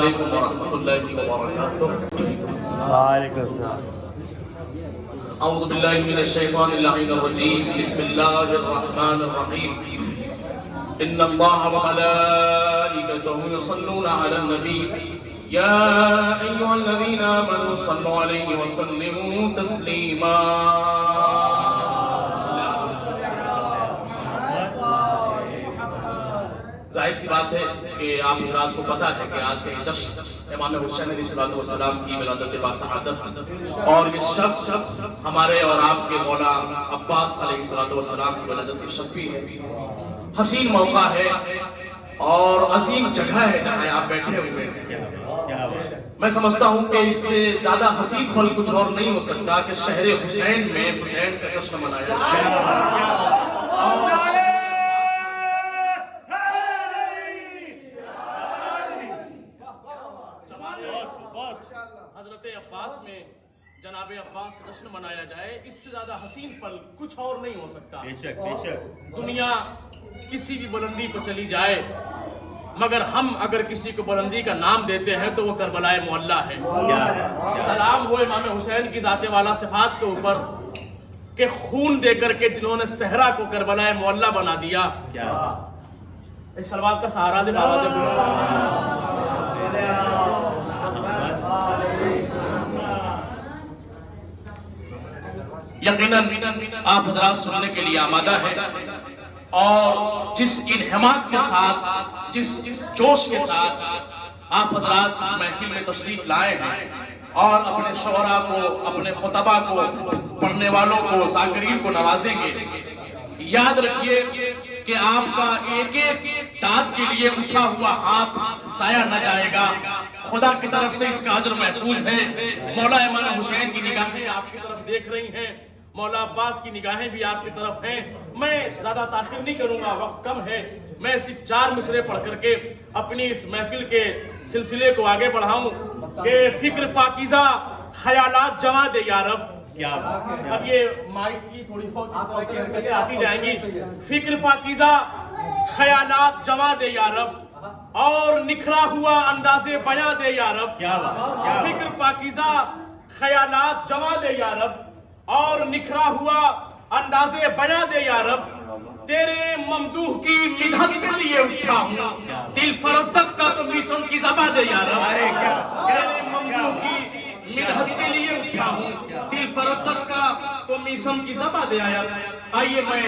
عليكم ورحمة الله وبركاته. وعلیکم السلام. أعوذ بالله من الشيطان اللعين الرجيم. بسم الله الرحمن الرحيم. إن الله وملائكته يصلون على النبي يا أيها الذين آمنوا صلوا عليه وسلموا تسليما. ظاہر سی بات ہے کہ آپ حضرات کو پتہ ہے کہ آج کا یہ جشن امام حسین علیہ السلام کی ولادت باسعادت اور یہ شب ہمارے اور آپ کے مولا عباس علیہ السلام کی ولادت کی شب بھی ہے. حسین موقع ہے اور عظیم جگہ ہے جہاں آپ بیٹھے ہوئے ہیں. میں سمجھتا ہوں کہ اس سے زیادہ حسین پھل کچھ اور نہیں ہو سکتا کہ شہر حسین میں حسین کا جشن منایا جائے. حضرت عباس میں جناب عباس کا جشن منایا جائے، اس سے زیادہ حسین پل کچھ اور نہیں ہو سکتا. بے شک بے شک. دنیا کسی بھی بلندی کو چلی جائے مگر ہم اگر کسی کو بلندی کا نام دیتے ہیں تو وہ کربلائے معلیٰ ہے. سلام ہو امام حسین کی ذات والا صفات کے اوپر کہ خون دے کر کے جنہوں نے صحرا کو کربلائے معلیٰ بنا دیا. ایک صلوات کا سہارا دے بابا سے. یقیناً آپ حضرات سننے کے لیے آمادہ ہیں اور جس انہماک کے ساتھ جس جوش کے ساتھ آپ حضرات محفل میں تشریف لائے ہیں اور اپنے شعراء کو اپنے خطبہ کو پڑھنے والوں کو ذاکرین کو نوازیں گے، یاد رکھیے کہ آپ کا ایک ایک داد کے لیے اٹھا ہوا ہاتھ ضائع نہ جائے گا. خدا کی طرف سے اس کا اجر محفوظ ہے. مولا امام حسین کی نگاہیں آپ کی طرف دیکھ رہی ہیں، مولا عباس کی نگاہیں بھی آپ کی طرف ہیں. میں زیادہ تاخیر نہیں کروں گا، وقت کم ہے. میں صرف 4 مصرے پڑھ کر کے اپنی اس محفل کے سلسلے کو آگے بڑھاؤں کہ فکر پاکیزہ خیالات جمع دے یا رب. اب یہ مائک کی تھوڑی بہت اس طرح کی حرکتیں آتی جائیں گی. فکر پاکیزہ خیالات جمع دے یا رب اور نکھرا ہوا انداز بیاں دے یا رب. فکر پاکیزہ خیالات جمع دے یا رب اور نکھرا ہوا انداز بیاں دے یا رب. تیرے ممدوح کی مدحت کے لیے اٹھا ہوں، دل فرزدق کا تو میسن کی زباں دے یا رب. تیرے ممدوح کی مدحت کے لیے اٹھا ہوں، دل فرزدق کا تو میسن کی زباں دے یا رب. آئیے میں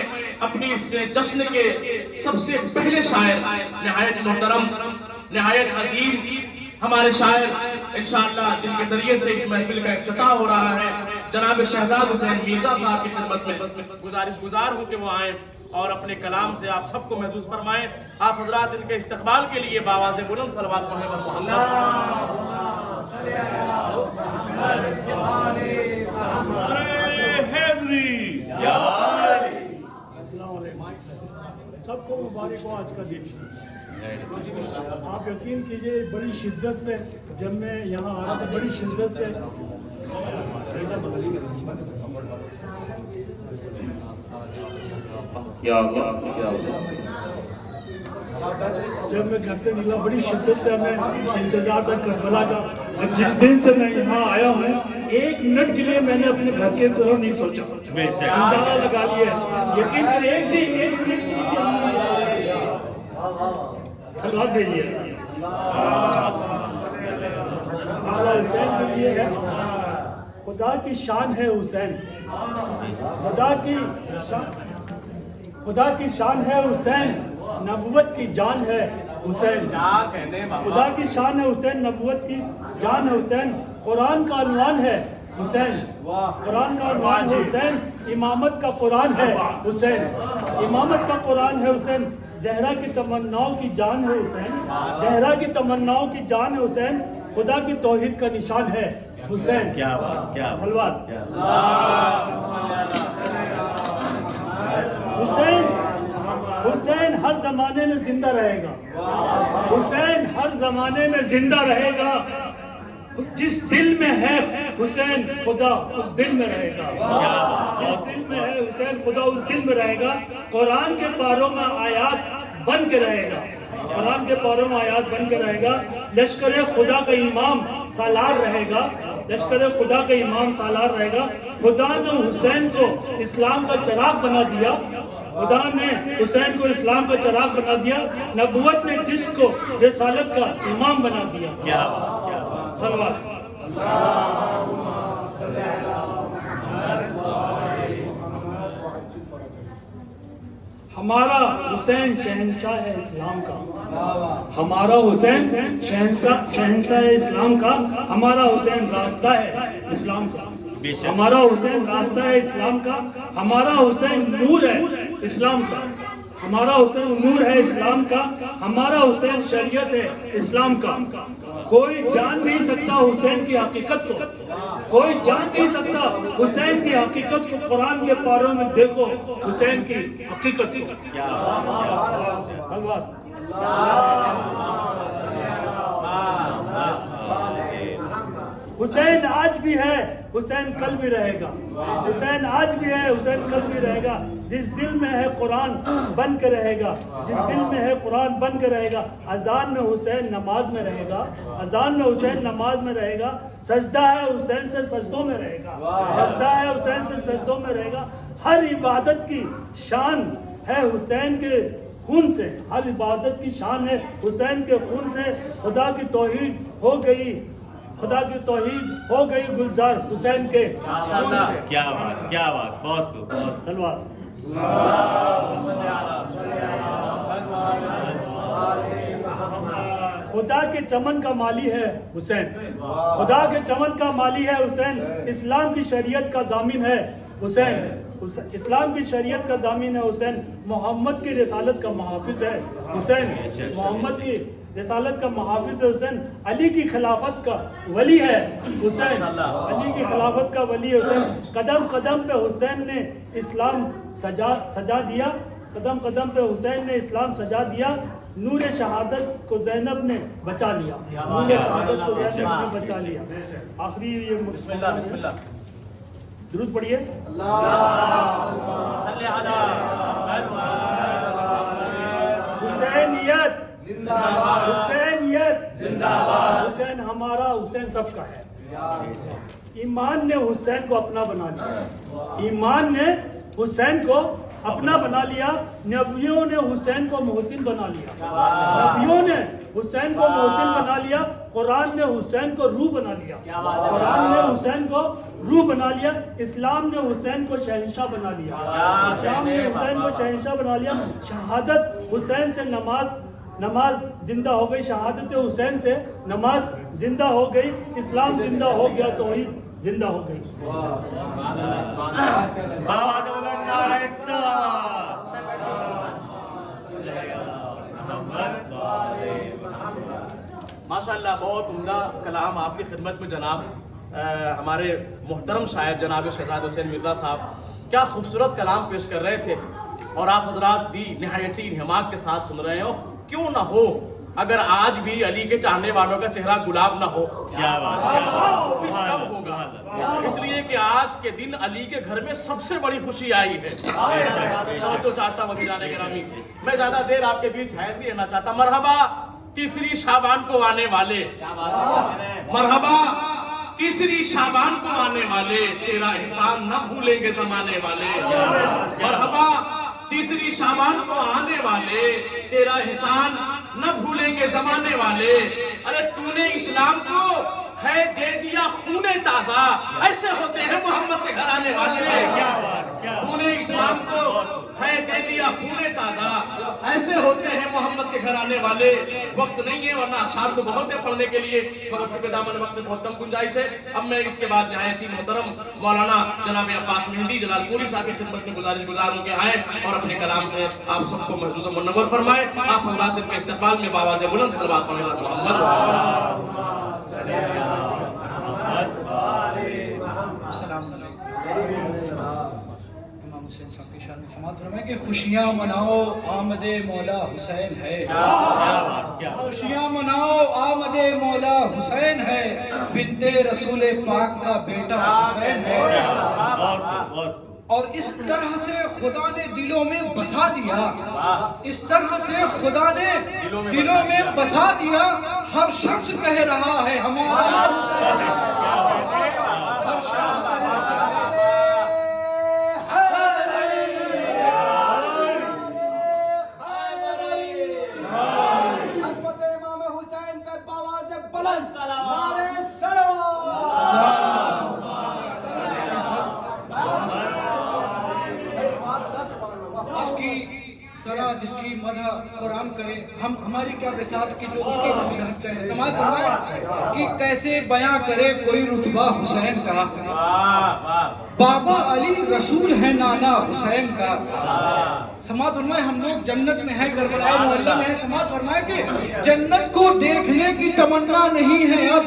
اپنی اس جشن کے سب سے پہلے شاعر نہایت محترم نہایت عظیم ہمارے شاعر انشاءاللہ جن کے ذریعے سے اس محفل کا افتتاح ہو رہا ہے جناب شہزاد حسین میرزا صاحب کی خدمت میں گزار ہوں کہ وہ آئیں اور اپنے کلام سے آپ سب کو محظوظ فرمائیں. آپ حضرات ان کے استقبال کے لیے بآواز بلند صلوات محمد سب کو مبارک ہو آج کا دن. آپ یقین کیجئے بڑی شدت سے جب میں یہاں آ رہا تھا، بڑی شدت سے جب میں گھر سے نکلا بڑی شدت سے ہمیں انتظار تھا کربلا کا. جس دن سے میں یہاں آیا ہوں 1 منٹ کے لیے میں نے اپنے گھر کے طرف نہیں سوچا. اندازہ لگا لیا یقین کریں ایک دن سلوات بھیجیے حسین کے لیے ہے. خدا کی شان ہے حسین، خدا کی شان ہے حسین، نبوت کی جان ہے حسین. خدا کی شان ہے حسین، نبوت کی جان ہے حسین. قرآن کا عنوان ہے حسین، قرآن کا عنوان ہے حسین. امامت کا قرآن ہے حسین، امامت کا قرآن ہے حسین. زہرا کی تمناؤں کی جان ہے حسین، زہرا کی تمناؤں کی جان ہے حسین. خدا کی توحید کا نشان ہے حسین. کیا بات، کیا صلوات. حسین حسین ہر زمانے میں زندہ رہے گا، حسین ہر زمانے میں زندہ رہے گا. جس دل میں ہے حسین خدا اس دل میں رہے گا، جس دل میں ہے حسین خدا اس دل میں رہے گا. قرآن کے پاروں میں آیات بن کے رہے گا، قرآن کے پاروں میں آیات بن کر رہے گا. لشکر خدا کا امام سالار رہے گا. لشکر خدا کا امام سالار رہے گا. خدا نے حسین کو اسلام کا چراغ بنا دیا. خدا نے حسین کو اسلام کا چراغ بنا دیا. نبوت نے جس کو رسالت کا امام بنا دیا. کیا بات کیا بات. صلوات. ہمارا حسین شہنشاہ ہے اسلام کا. ہمارا حسین شہنشاہ ہے اسلام کا. ہمارا حسین راستہ ہے اسلام کا. ہمارا حسین راستہ ہے اسلام کا. ہمارا حسین نور ہے اسلام کا. ہمارا حسین نور ہے اسلام کا. ہمارا حسین شریعت ہے اسلام کا. کوئی جان نہیں سکتا حسین کی حقیقت کو. کوئی جان نہیں سکتا حسین کی حقیقت کو. قرآن کے پاروں میں دیکھو حسین کی حقیقت کو. کیا بات. دھنیواد. حسین آج بھی ہے, حسین کل بھی رہے گا. حسین آج بھی ہے, حسین کل بھی رہے گا. جس دل میں ہے قرآن بن کے رہے گا. جس دل میں ہے قرآن بن کے رہے گا. اذان میں حسین نماز میں رہے گا. اذان میں حسین نماز میں رہے گا. سجدہ ہے حسین سے سجدوں میں رہے گا. سجدہ ہے حسین سے سجدوں میں رہے گا. ہر عبادت کی شان ہے حسین کے خون سے. ہر عبادت کی شان ہے حسین کے خون سے. خدا کی توحید ہو گئی, خدا کی توحید ہو گئی گلزار حسین کے خون سے. کیا بات کیا بات. بہت خوب بہت. سلوات. خدا کے چمن کا مالی ہے حسین. خدا کے چمن کا مالی ہے حسین. اسلام کی شریعت کا ضامن ہے حسین. اسلام کی شریعت کا ضامن ہے حسین. محمد کی رسالت کا محافظ ہے حسین. محمد کی رسالت کا محافظ ہے حسین. علی کی خلافت کا ولی ہے حسین. علی کی خلافت کا ولی ہے حسین. قدم قدم پہ حسین نے اسلام سجا دیا. قدم قدم پہ حسین نے اسلام سجا دیا. نور شہادت کو زینب نے بچا لیا. نور شہادت کو زینب نے بچا لیا. آخری یہ بسم اللہ بسم اللہ درود پڑھیے. حسینیت حسینیت حسین ہمارا, حسین سب کا ہے. ایمان نے حسین کو اپنا بنا لیا. ایمان نے حسین کو اپنا بنا لیا. نبیوں نے حسین کو محسن بنا لیا. نبیوں نے حسین کو محسن بنا لیا. قرآن نے حسین کو روح بنا لیا. قرآن نے حسین کو روح بنا لیا. اسلام نے حسین کو شہنشاہ بنا لیا. اسلام نے حسین کو شہنشاہ بنا لیا. شہادت حسین سے نماز زندہ ہو گئی. شہادت حسین سے نماز زندہ ہو گئی. اسلام زندہ ہو گیا, توحید زندہ ہو گئی. ماشاءاللہ بہت عمدہ کلام آپ کی خدمت میں جناب ہمارے محترم شاعر جناب شہزاد حسین مرزا صاحب کیا خوبصورت کلام پیش کر رہے تھے. اور آپ حضرات بھی نہایتی انہماک کے ساتھ سن رہے ہو. کیوں نہ ہو اگر آج بھی علی کے چاہنے والوں کا چہرہ گلاب نہ ہو. کیا بات. کب ہوگا؟ اس لیے کہ آج کے دن علی کے گھر میں سب سے بڑی خوشی آئی ہے. تو چاہتا ہوں جانے گرامی میں زیادہ دیر آپ کے بیچ حائر نہیں رہنا چاہتا. مرحبا تیسری شعبان کو آنے والے. مرحبا تیسری شعبان کو آنے والے. تیرا احسان نہ بھولیں گے زمانے والے. مرحبا تیسری شعبان کو آنے والے. تیرا احسان نہ بھولیں گے زمانے والے. ارے تو نے اسلام کو ہے دے دیا خون تازہ. ایسے ہوتے ہیں محمد کے گھرانے والے. تو نے اسلام کو ہے دے دیا خون تازہ. ایسے ہوتے ہیں محمد کے گھرانے والے. وقت نہیں ہے ورنہ اشعار تو بہت ہے پڑھنے کے لیے, مگر چونکہ دامن وقت میں بہت کم گنجائش ہے. اب میں اس کے بعد نہایت ہی محترم مولانا جناب عباس مہندی جلال پوری صاحب کی خدمت میں گزارش گزاروں کے آئے اور اپنے کلام سے آپ سب کو محظوظ و منور فرمائے. آپ حضرات دن کے استقبال میں باواز بلند صلوات پڑھیں محمد. امام حسین صاحب کی شان میں سماعت فرمائیں کہ خوشیاں مناؤ آمد مولا حسین ہے. خوشیاں مناؤ آمد مولا حسین ہے. بنت رسول پاک کا بیٹا حسین ہے. اور اس طرح سے خدا نے دلوں میں بسا دیا، اس طرح سے خدا نے دلوں میں بسا دیا، ہر شخص کہہ رہا ہے ہمارا، ہر شخص کہہ رہا ہے جس کی مدح قرآن کرے، ہم ہماری کیا بساط کی جو اس کی مدح کرے۔ سماعت فرمائے کہ کیسے بیاں کرے کوئی رتبہ حسین کا، بابا علی رسول ہے نانا حسین کا۔ سماعت فرمائے ہم لوگ جنت میں ہیں، کربلا معلی میں ہیں۔ سماعت فرمائے کہ جنت کو دیکھنے کی تمنا نہیں ہے اب،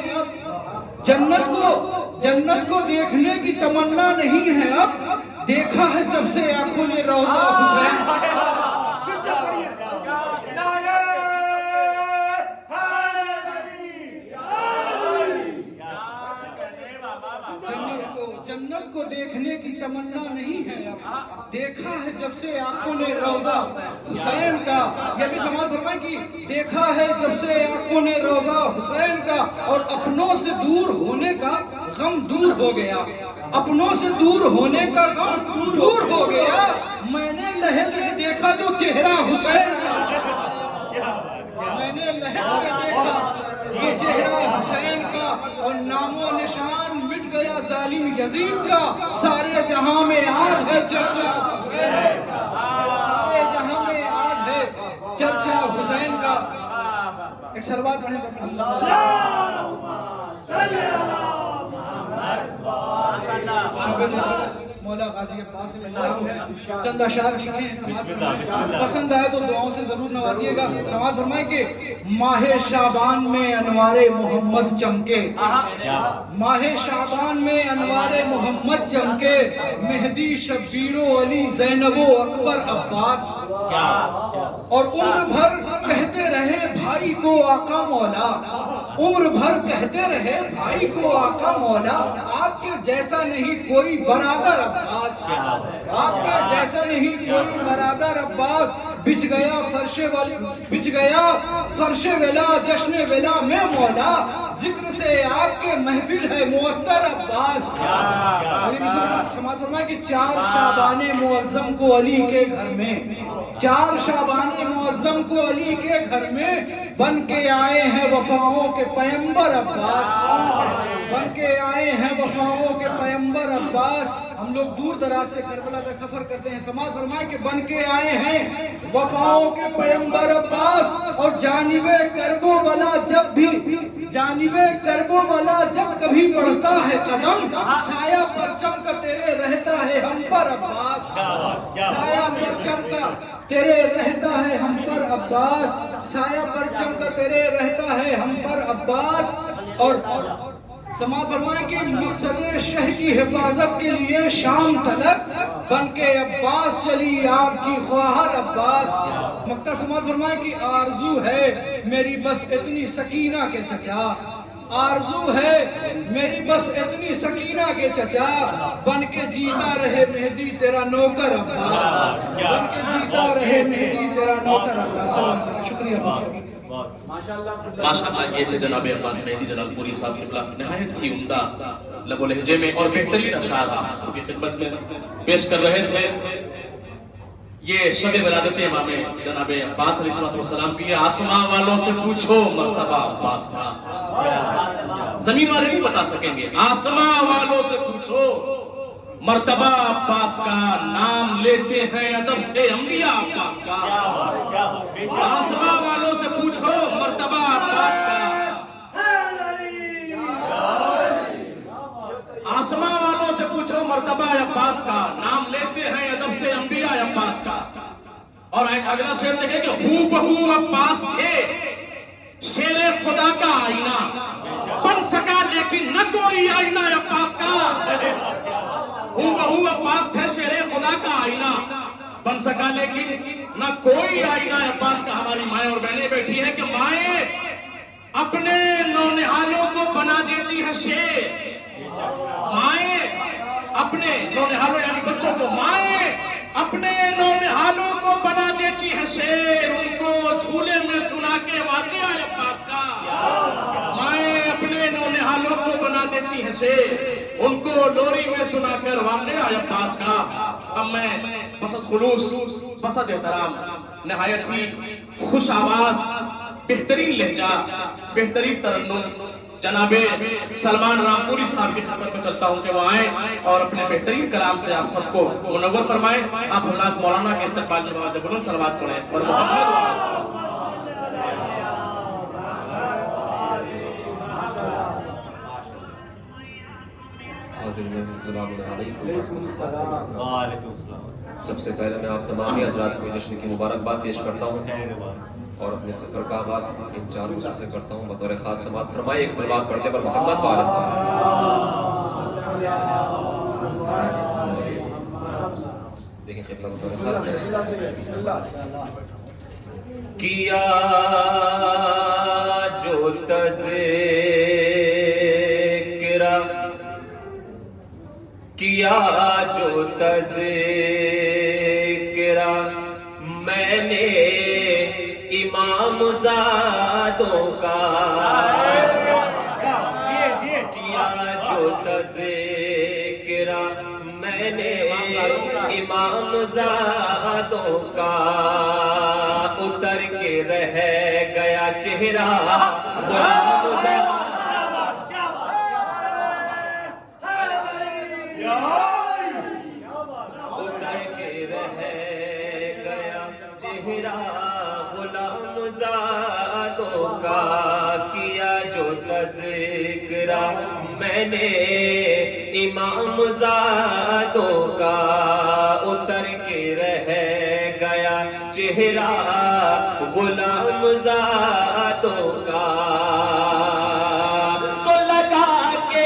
جنت کو دیکھنے کی تمنا نہیں ہے اب، دیکھا ہے جب سے آنکھوں نے روضہ حسین۔ جنت کو دیکھنے کی تمنا نہیں ہے اب، دیکھا ہے جب سے آنکھوں نے روضہ حسین کا۔ یہ بھی سماعت فرمائیں کہ دیکھا ہے جب سے آنکھوں نے روضہ حسین کا، اور اپنوں سے دور ہونے کا غم دور ہو گیا، اپنوں سے دور ہونے کا غم دور ہو گیا۔ میں نے لہد میں دیکھا جو چہرہ حسین کا، میں نے لہد میں دیکھا جو چہرہ حسین کا، اور نام و نشان مٹ گیا ظالم یزید کا، سارے جہاں میں آج ہے چرچا حسین کا، سارے جہاں میں آج ہے چرچا حسین کا۔ ایک سلوات پڑھیں مولا غازی عباس علیہ السلام ہے، چند اشعار لکھے ہیں، پسند آئے تو دعاؤں سے ضرور نوازیے گا۔ سماعت فرمائے کہ ماہ شعبان میں انوار محمد چمکے، ماہ شعبان میں انوار محمد چمکے، مہدی شبیر و علی زینب و اکبر عباس، اور عمر بھر کہتے رہے بھائی کو آقا مولا، عمر بھر کہتے رہے بھائی کو آقا مولا، آپ کے جیسا نہیں کوئی برادر عباس، آپ کے جیسا نہیں کوئی برادر عباس، بچ گیا فرش ولا جشن ولا میں مولا، ذکر سے آپ کے محفل ہے معطر عباس۔ سماعت فرمائے کہ 4 شعبان معظم کو علی کے گھر میں، 4 شعبان معظم کو علی کے گھر میں بن کے آئے ہیں وفاؤں کے پیمبر عباس، بن کے آئے ہیں وفاؤں کے پیمبر عباس۔ ہم لوگ دور دراز سے کربلا کا سفر کرتے ہیں، سماعت فرمائے کہ بن کے آئے ہیں وفاؤں کے پیمبر عباس، اور جانب کرب و بلا جب کبھی بڑھتا ہے قدم، سایہ پرچم کا تیرے رہتا ہے ہم پر عباس، سایہ پرچم کا تیرے رہتا ہے ہم پر عباس، سایہ پرچم کا تیرے رہتا ہے ہم پر عباس۔ اور سماعت فرمائیں کہ مقصد شہ کی حفاظت کے لیے شام تلک بن کے عباس چلی آپ کی خواہر عباس۔ مقتہ سماعت فرمائیں کہ آرزو ہے میری بس اتنی سکینہ کے چچا، آرزو ہے میری بس اتنی سکینہ کے چچا، بن کے جیتا رہے مہدی تیرا نوکر عباس، بن کے جیتا رہے مہدی تیرا نوکر عباس۔ شکریہ ماشاءاللہ۔ یہ تھے جناب عباس مہدی جلال پوری صاحب قبلہ، نہایت ہی عمدہ لب و لہجے میں اور بہترین اشعار آپ کی خدمت میں پیش کر رہے تھے۔ یہ شب ولادت امام جناب عباس علیہ السلام کی، آسماں والوں سے پوچھو مرتبہ عباس کا، زمین والے نہیں بتا سکیں گے، آسماں والوں سے پوچھو مرتبہ عباس کا، نام لیتے ہیں ادب سے انبیاء عباس کا، آسماں والوں سے پوچھو مرتبہ عباس کا، آسماں والوں سے پوچھو مرتبہ عباس کا، نام لیتے ہیں ادب سے انبیاء عباس کا۔ اور اگلا شعر دیکھیں کہ ہو بہو عباس تھے شیر خدا کا آئینہ، بن سکا لیکن نہ کوئی آئینہ عباس کا، ہو بہو عباس تھے شیر خدا کا آئینہ، بن سکا لیکن نہ کوئی آئینہ عباس کا۔ ہماری مائیں اور بہنیں بیٹھی ہیں کہ مائیں اپنے نونہالوں کو بنا دیتی ہیں شیر، مائیں اپنے اپنے نونہالوں یعنی بچوں کو مائیں اپنے نونہالوں کو بنا دیتی ہے شیر، ان کو جھولے میں سنا کے واقعہ عباس کا. مائیں اپنے نونہالوں کو بنا دیتی ہے شیر، ان کو لوری میں سنا کر واقعہ عباس کا. اب میں بسط خلوص، بسط احترام، نہایت ہی خوش آواز، بہترین لہجہ، بہترین ترنم جناب سلمان رامپوری صاحب کی خدمت میں چلتا ہوں کہ وہ آئیں اور اپنے بہترین کلام سے آپ سب کو منور فرمائیں. آپ حضرات مولانا کے استقبال میں آواز بلند صلوات پڑھیں اور محمد السلام علیکم. وعلیکم السلام. سب سے پہلے میں آپ تمام حضرات کو جشن کی مبارکباد پیش کرتا ہوں خیر بات. اور اپنے سفر کا آغاز ان چار رسول سے کرتا ہوں. بطور خاص سماعت فرمائے ایک صلوات پڑھتے پر محمد وآلہ. دیکھیں قبلہ بطور خاص کیا جو تذکرہ کیا جو تذکرہ میں نے امام زادوں کا کیا جو تذکرہ میں نے امام زادوں کا اتر کے رہ گیا چہرہ غلام زادوں غلام زادوں کا. کیا جو تذکرہ میں نے امام زادوں کا اتر کے رہ گیا چہرہ غلام زادوں کا. تو لگا کے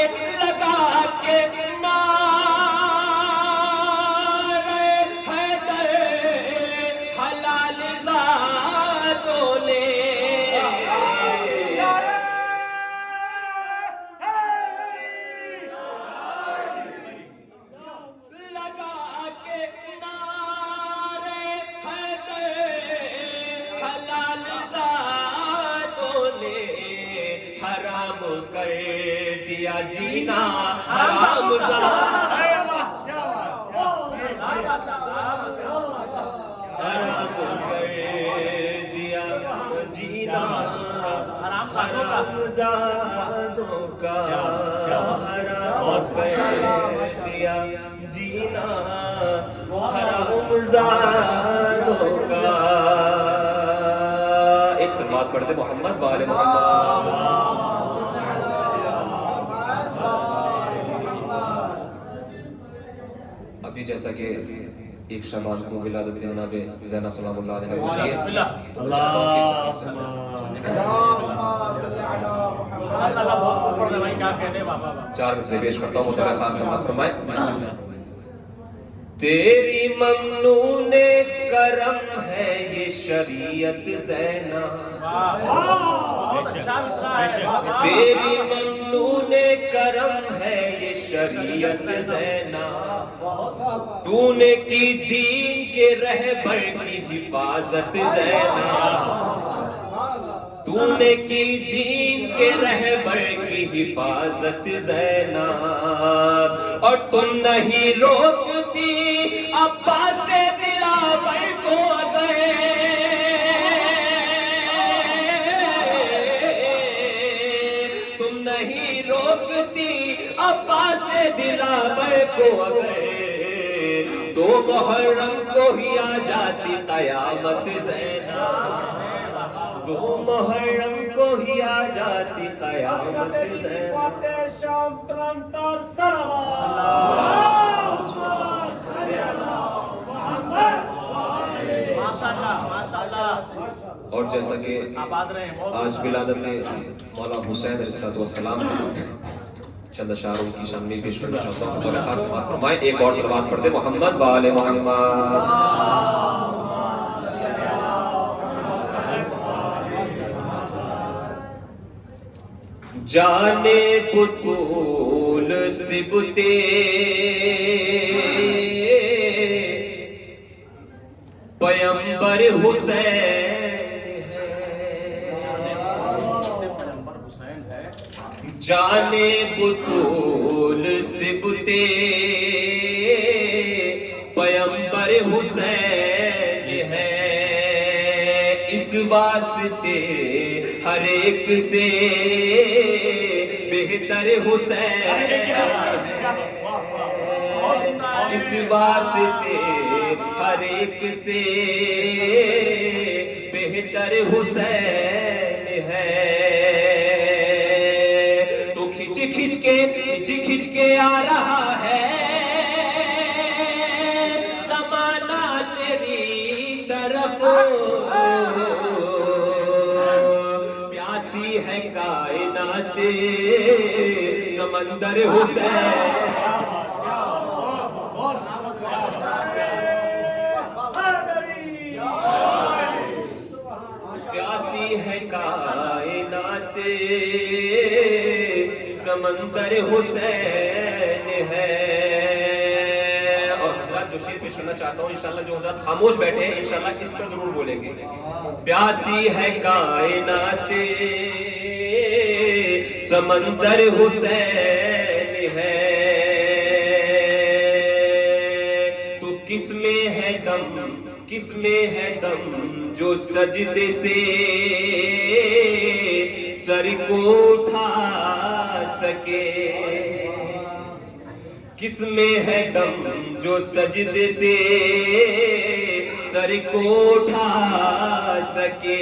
جینا حرام حرام کر دیا جینا حرام زادوں کا. حرام کر دیا جینا حرام زادوں کا. ایک صلوات پڑھتے محمد وآل محمد. ابھی جیسا کہ ایک شبان کو ولادت جناب زینب سلام اللہ علیہ چار مصرے پیش کرتا ہوں. مطلع خاص سماعت فرمائے. تیری ممنون کرم ہے یہ شریعت زینب، تیری ممنون کرم ہے یہ شریعت زینب. تو نے کی دین کے رہبر کی حفاظت زینب، تو نے کی دین کے رہبر کی حفاظت زینب. اور تم نہیں روکتی عباس دلاور کو گئے، تم نہیں روکتی عباس دلاور کو گئے. دو محرم کو ہی آ جاتی قیامت زینب، دو محرم کو ہی آ جاتی قیامت زینب. اور جیسا کہ آج ولادت مولا حسین علیہ السلام چند اشعار کی شان میں پیش کرنا چاہتا ہوں. اور خاص سماعت فرمائے ایک اور صلوات پڑھتے محمد وآل محمد. جانے بطول سبتے پیمبر حسین جانے بطول سبتے پیمبر حسین ہے، اس واسطے ہر ایک سے بہتر حسین ہے، اس واسطے ہر ایک سے بہتر حسین ہے۔ کھچ کے آ رہا ہے زمانہ تیری طرف، پیاسی ہے کائنات سمندر حسین، پیاسی ہے کائنات سمندر حسین ہے۔ اور حضرات جو شعر پیش کرنا چاہتا ہوں انشاءاللہ جو حضرات خاموش بیٹھے ہیں انشاءاللہ اس پر ضرور بولیں گے۔ پیاسی ہے کائنات سمندر حسین ہے، تو کس میں ہے دم، کس میں ہے دم جو سجدے سے سر کو اٹھا سکے، کس میں ہے دم جو سجدے سے سر کو اٹھا سکے،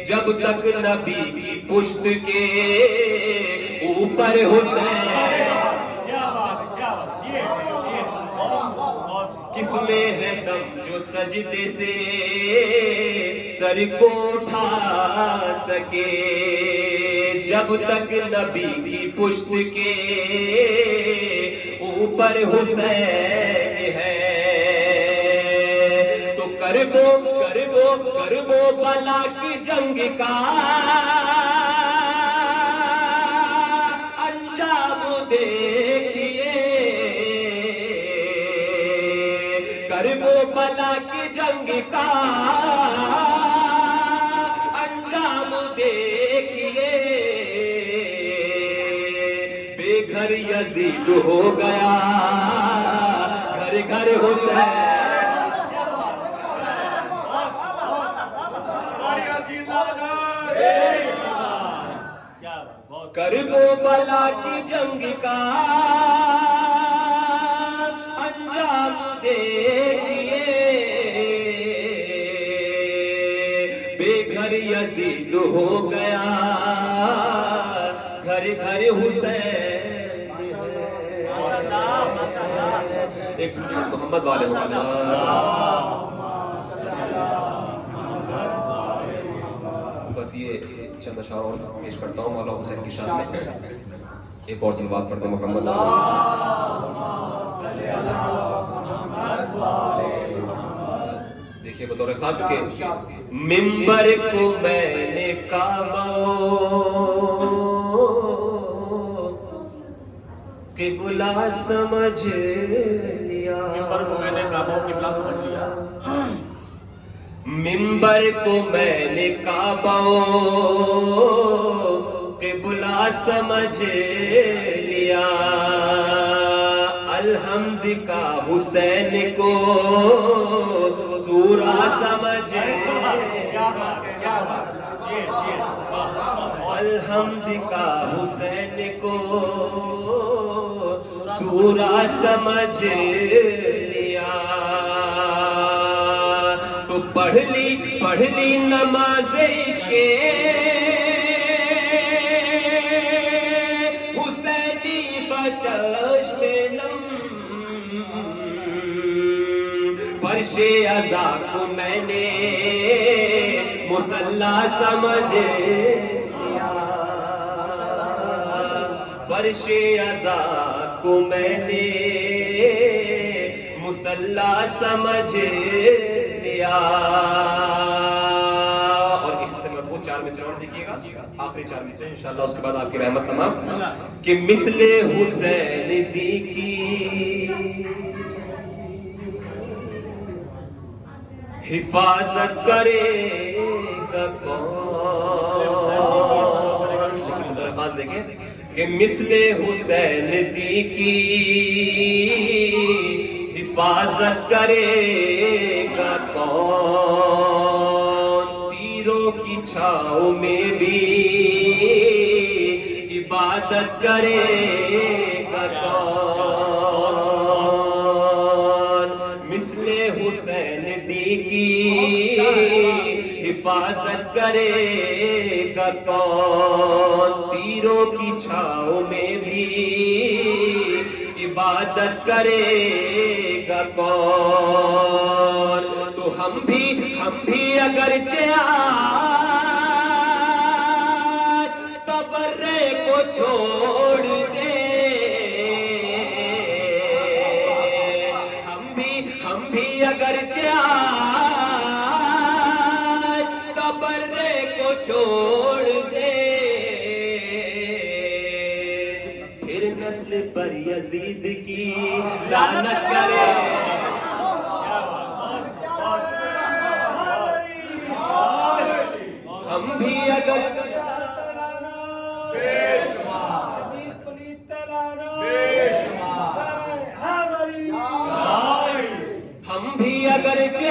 جب تک نبی کی پشت کے اوپر حسین، کس میں ہے دم جو سجدے سے سر کو اٹھا سکے، جب تک نبی کی پشت کے اوپر حسین ہے، تو کربو بلا کی جنگ کا انجام دیکھیے، کربو بلا کی جنگ کا انجام دیکھیے، بے گھر یزید ہو گیا گھر گھر حسین، کربو بلا کی جنگ کا انجام دیکھیے، بے گھر یزید ہو گیا گھر گھر حسین، ایک محمد والے بس یہ چند اشعار اور پیش کرتا ہوں مولا حسین کی شان میں، ایک اور صلوات پڑھتے ہیں محمد دیکھیے بطور خاص کے ممبر کو میں نے کعبہ قبلہ سمجھ لیا، ممبر کو میں نے کعبہ قبلہ سمجھ لیا، ممبر کو میں نے کعبہ قبلہ سمجھ لیا، الحمد کا حسین کو سورہ سمجھ لیا، الحمد کا حسین کو سورہ سمجھ لیا، تو پڑھ لی نماز عشق حسینی بچشم نم، فرش عزا کو میں نے مصلی سمجھ لیا، فرش عزا کو میں نے مصلی سمجھ لیا، اور اس سے مربوط 4 مصرے اور دیکھیے گا، آخری 4 مصرے انشاءاللہ اس کے بعد آپ کی رحمت تمام، کہ مثل حسین دی کی حفاظت کرے گا کون؟ درخواست دیکھیں کہ مثل حسین دی کی حفاظت کرے گا کون؟ تیروں کی چھاؤں میں بھی عبادت کرے گا کون؟ مثل حسین دی کی حفاظت کرے گا کون؟ تیروں کی چھاؤں میں بھی عبادت کرے گا کون؟ تو ہم بھی اگرچہ آج تبرے کو چھوڑ دے، ہم بھی اگرچہ آج تبرے کو چھوڑ دے، پھر نسل پر یزید کی لعنت کرے۔ ہم بھی اگر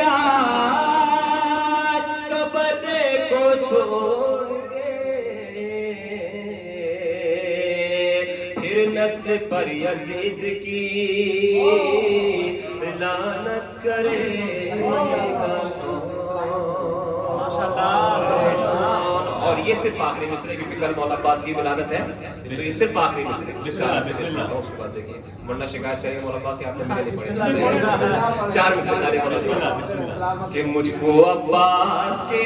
آج تبرے کو چھوڑ دے، پھر نسل پر یزید کی لعنت کرے گا۔ اور یہ صرف آخری مصرع کیونکہ کل مولا عباس کی ولادت ہے، تو یہ صرف آخری مصرع اس کے بعد دیکھیں ورنہ شکایت کریں گے مولا عباس کی آپ نے مجھے نہیں پڑھی۔ 4 مصرع کہ مجھ کو عباس کے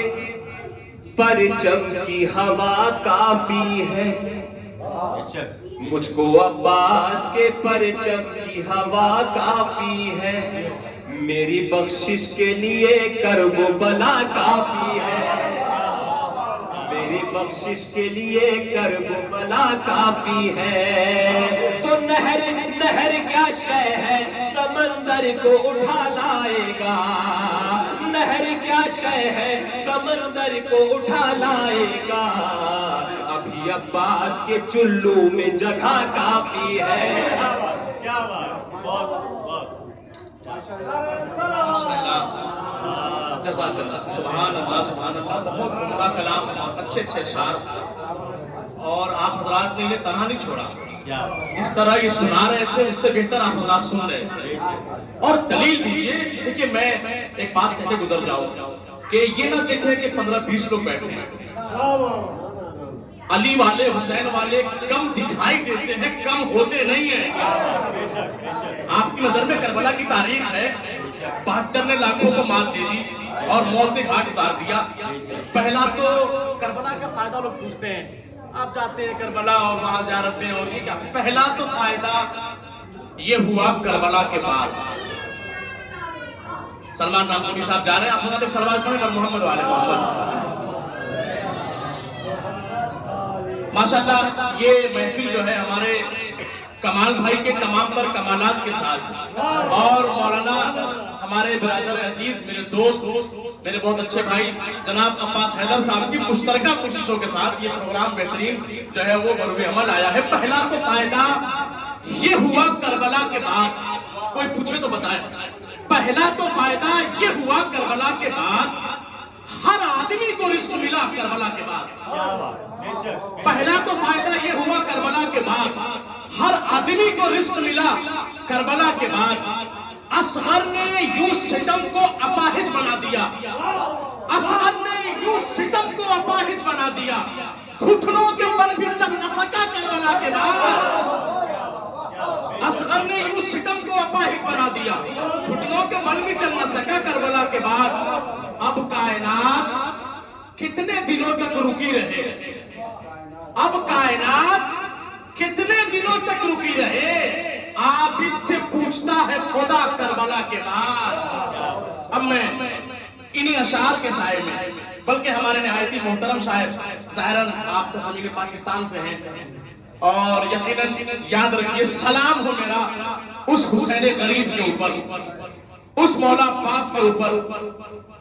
پرچم کی ہوا کافی ہے، مجھ کو عباس کے پرچم کی ہوا کافی ہے، میری بخشش کے لیے کرب و بلا کافی ہے، میری بخشش کے لیے کرب و بلا کافی ہے، تو نہر کیا شے ہے سمندر کو اٹھا لائے گا، نہر کیا شے ہے سمندر کو اٹھا لائے گا، ابھی عباس کے چلو میں جگہ کافی ہے۔ کیا بات، بہت جزاک اللہ، سبحان اللہ سبحان اللہ، بہت عمدہ کلام اور اچھے اشعار، اور آپ حضرات نے یہ طرح نہیں چھوڑا، جس طرح یہ سنا رہے تھے اس سے بہتر آپ حضرات سن رہے تھے، اور دلیل دیجئے۔ دیکھیے میں ایک بات کہہ کے گزر جاؤں کہ یہ نہ دیکھیں کہ 15-20 لوگ بیٹھے ہیں، علی والے حسین والے کم دکھائی دیتے ہیں، کم ہوتے نہیں ہیں۔ آپ کی نظر میں کربلا کی تاریخ ہے، 72 نے لاکھوں کو مات دے دی اور موت نے گھاٹ اتار دیا۔ پہلا تو کربلا کا فائدہ لوگ پوچھتے ہیں، آپ جاتے ہیں کربلا اور وہاں زیارتیں اور یہ کیا، پہلا تو فائدہ یہ ہوا کربلا کے بعد۔ سلمان رامپوری صاحب جا رہے ہیں، آپ نے ایک سلوات پڑھیں اور محمد والے محمد۔ ماشاءاللہ یہ محفل جو ہے ہمارے کمال بھائی کے تمام تر کمالات کے ساتھ، اور مولانا ہمارے برادر عزیز، میرے دوست، میرے بہت اچھے بھائی جناب عباس حیدر صاحب کی مشترکہ کوششوں کے ساتھ یہ پروگرام بہترین جو ہے وہ بروئے عمل آیا ہے۔ پہلا تو فائدہ یہ ہوا کربلا کے بعد، کوئی پوچھے تو بتائے، پہلا تو فائدہ یہ ہوا کربلا کے بعد، ہر آدمی کو رزق ملا کربلا کے بعد۔ پہلا تو فائدہ یہ ہوا کربلا کے بعد، ہر آدمی کو رزق ملا کربلا کے بعد۔ اصغر نے یوں ستم کو اپاہج بنا دیا، اصغر نے یوں ستم کو اپاہج بنا دیا، گھٹنوں کے بل بھی چل نہ سکا کربلا کے بعد۔ اصغر نے یوں ستم کو اپاہج بنا دیا، گھٹنوں کے بل بھی چل نہ سکا کربلا کے بعد۔ اب کائنات کتنے دنوں تک رکی رہے، اب کائنات کتنے دنوں تک رکی رہے، عابد سے پوچھتا ہے خدا کربلا کے بعد۔ اب میں انہی اشعار کے سائے میں، بلکہ ہمارے نہایتی محترم شاعر ظاہراً آپ سے زمین پاکستان سے ہیں، اور یقیناً یاد رکھیے سلام ہو میرا اس حسین غریب کے اوپر، اس مولا عباس کے اوپر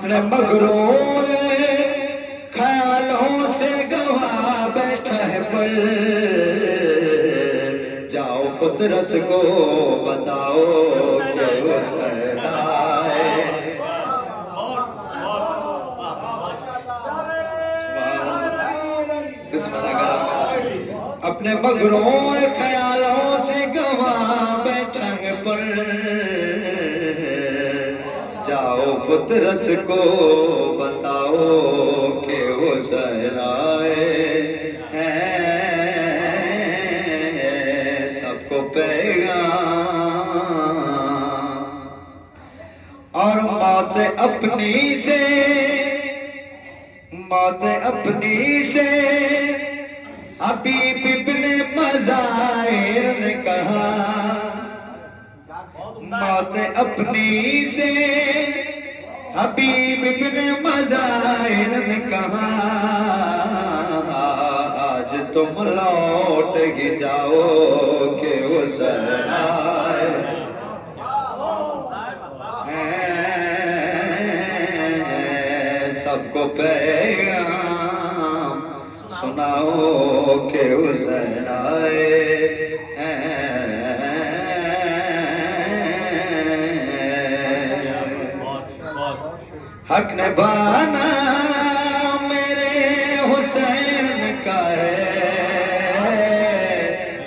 اپنے مغرور خیالوں سے گوا بیٹھا ہے پر جاؤ خودرس کو بتاؤ کہ حسین آئے بسم اللہ کرام اپنے مغرور خیالوں سے گوا بیٹھا ہے پر جاؤ خودرس کو بتاؤ کہ حسین آئے ہیں سب کو پیغام اور موت اپنی سے حبیب ابن مظاہر نے کہا موت اپنی سے حبیب ابن مظاہر نے کہا آج تم لوٹ ہی جاؤ کہ حسین آئے سب کو پیغام سناؤ کہ حسین آئے حق نبھانا میرے حسین کا ہے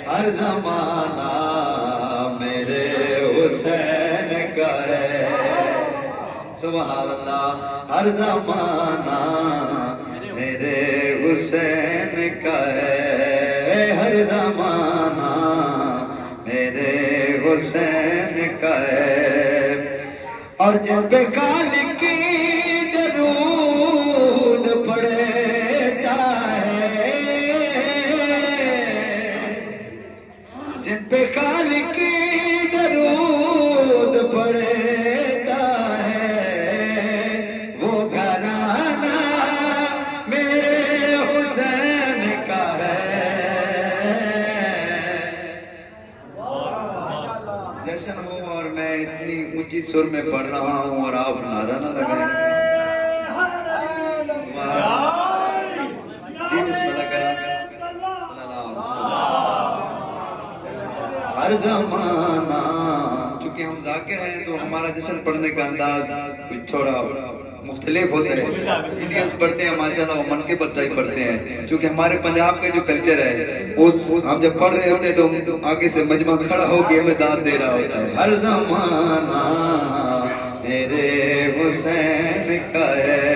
ہر زمانہ میرے حسین کا ہے سبحان اللہ ہر زمانہ میرے حسین کا ہے ہر زمانہ میرے حسین کا ہے اور جن پہ خالق کی درود پڑتا ہے جن پہ خالق کی درود پڑتا ہے وہ گھرانہ میرے حسین کا ہے جیسن ہو اور میں اتنی اونچی سر میں پڑھ رہا ہوں اور آپ نعرہ نہ لگائیں جی بسم اللہ کرام ہر زمانہ چونکہ ہم ذاکر ہیں تو ہمارا جسم پڑھنے کا انداز کچھ تھوڑا مختلف ہوتا ہے انڈینز پڑھتے ہیں ماشاءاللہ وہ من کے بتائی پڑھتے ہیں چونکہ ہمارے پنجاب کا جو کلچر ہے ہم جب پڑھ رہے ہوتے ہیں تو آگے سے مجمع کھڑا ہو کے ہمیں داد دے رہا ہوتا ہے ہر زمانہ میرے حسین کا ہے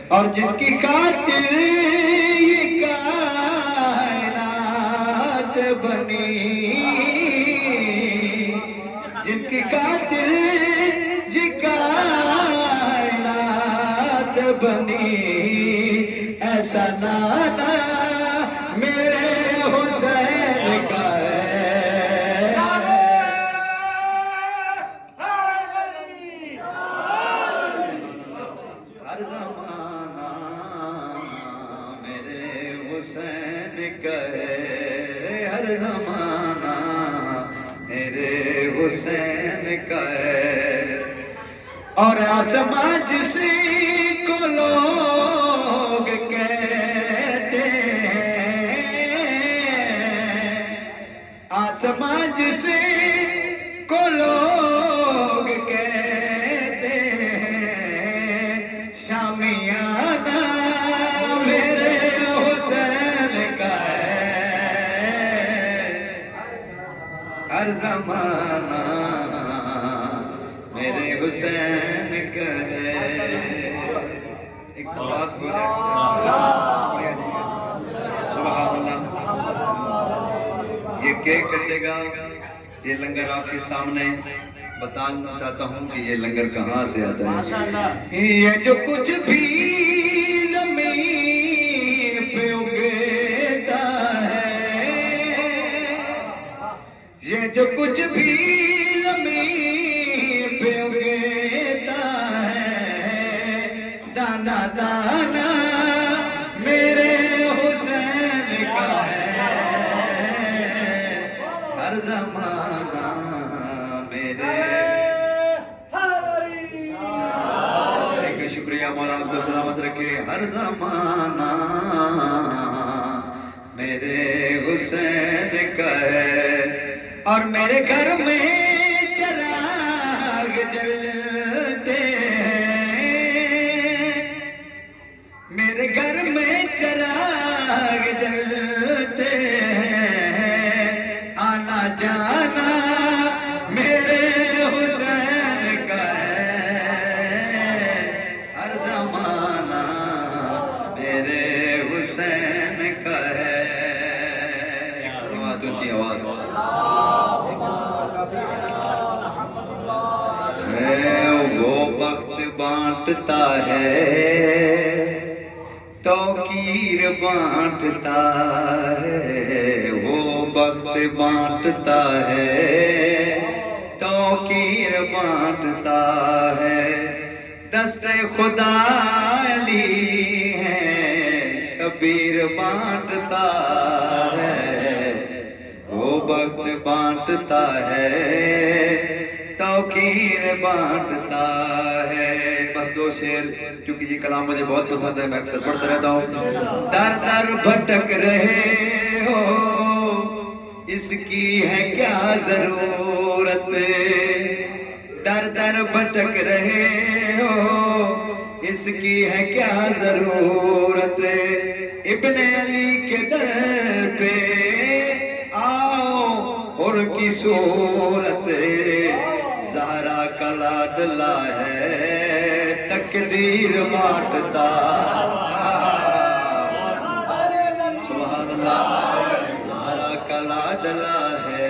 اور جن کی قاتل یہ کائنات بنی جن کی قاتل یہ کائنات بنی ایسا نانا میرے حسین کا ہے ہر زمانہ میرے حسین کا ہے ہر زمانہ میرے حسین کا ہے اور آسمان جسی کو لوگ کہتے ہیں آسمان جسی کو لوگ کہتے ہیں شامیانہ میرے حسین کا ہے ہر زمانہ میرے حسین کا ہے ایک بات ہو جائے سبحان اللہ یہ کیک کٹے گا یہ لنگر آپ کے سامنے بتانا چاہتا ہوں کہ یہ لنگر کہاں سے آتا ہے یہ جو کچھ بھی زمین پہ اگتا ہے یہ جو کچھ بھی زمین پہ اگتا ہے دانا دانا میرے حسین کا ہے ہر زمانہ میرے ایک زمانہ میرے حسین کا ہے، اور میرے گھر میں چراغ جلتے ہیں، میرے گھر میں چراغ جلتے ہیں، آنا جانا میرے حسین کا ہے، ہر زمانہ میرے حسین کا ہے۔ ایک سلوات اونچی آواز وہ وقت بانٹتا ہے توقیر بانٹتا ہے، وہ وقت بانٹتا ہے توقیر بانٹتا ہے، دست خدا علی ہے شبیر بانٹتا ہے، وہ وقت بانٹتا ہے توقیر بانٹتا ہے۔ بس دو شعر، کیونکہ یہ کلام مجھے بہت پسند ہے، میں اکثر پڑھتا رہتا ہوں۔ در در بھٹک رہے ہو اس کی ہے کیا ضرورت، در در بھٹک رہے ہو اس کی ہے کیا ضرورت، ابن علی کے در پہ آؤ اور کی صورت، زہرا کا لاڈلا ہے تقدیر بانٹتا، سبحان اللہ، زہرا کا لاڈلا ہے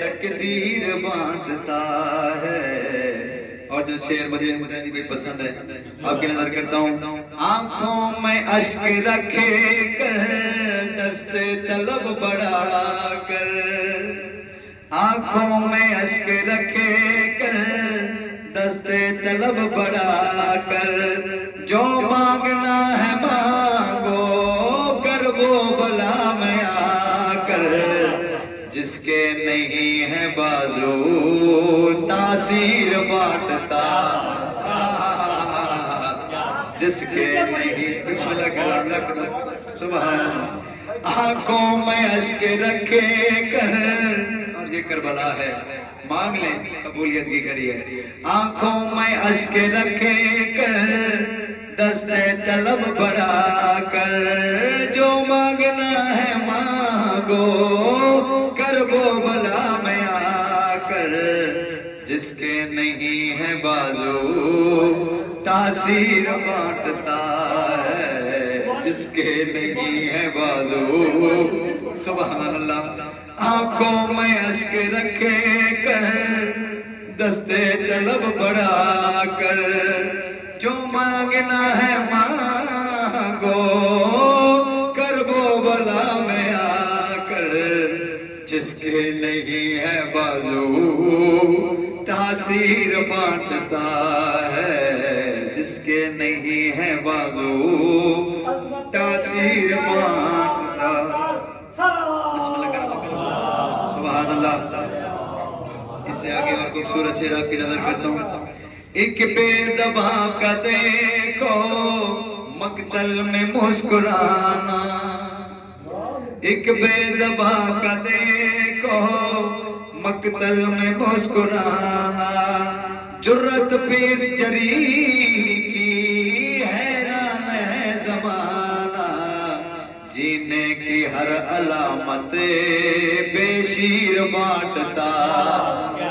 تقدیر بانٹتا ہے۔ اور جو شعر مجھے حسینی بھی پسند ہے، آپ کی نظر کرتا ہوں۔ آنکھوں میں اشک رکھے کر دست طلب بڑھا کر، آنکھوں میں اشک رکھے کر دست طلب بڑھا کر، جو مانگنا ہے مانگو کر وہ بلا میں آ کر، جس کے نہیں ہے بازو تاثیر بانٹتا، جس کے نہیں، بسم اللہ کرو، سبحان اللہ۔ آنکھوں میں اشک رکھے کر، اور یہ کربلا ہے، مانگ لیں قبولیت کی گھڑی ہے۔ آنکھوں میں اشک رکھے کر دست طلب بڑھا کر، جو مانگنا ہے مانگو کر وہ بلا میں آ کر، جس کے نہیں ہے بازو تاثیر بانٹتا ہے، جس کے نہیں ہے بازو، سبحان اللہ۔ آنکھوں میں اشک رکھے کر دست طلب بڑھا کر، جو مانگنا ہے مانگو کر وہ بلا میں آ کر، جس کے نہیں ہے بازو تاثیر بانٹتا ہے، جس کے نہیں ہے بازو تاثیر بانٹتا، سبحان اللہ۔ اس سے آگے اور خوبصورت شعر آپ کی نظر کرتا ہوں۔ ایک بے زباں کا دیکھو مقتل میں مسکرانا، ایک بے زباں کا دیکھو مقتل میں مسکرانا، جرت پہ اس جری کی حیران ہے زمانہ، جینے کی ہر علامت بے شیر بانٹتا،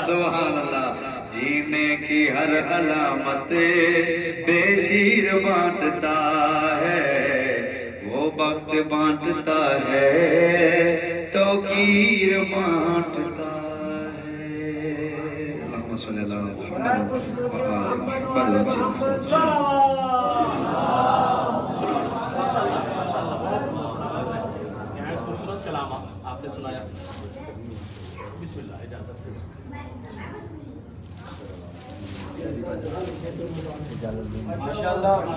سبحان اللہ، جینے کی ہر علامت بے شیر بانٹتا ہے، وہ وقت بانٹتا ہے توقیر بانٹتا ہے۔ اللہم صلی اللہ علیہ خوبصورت کلام آپ نے سنایا، بسم اللہ، اجازت ہے۔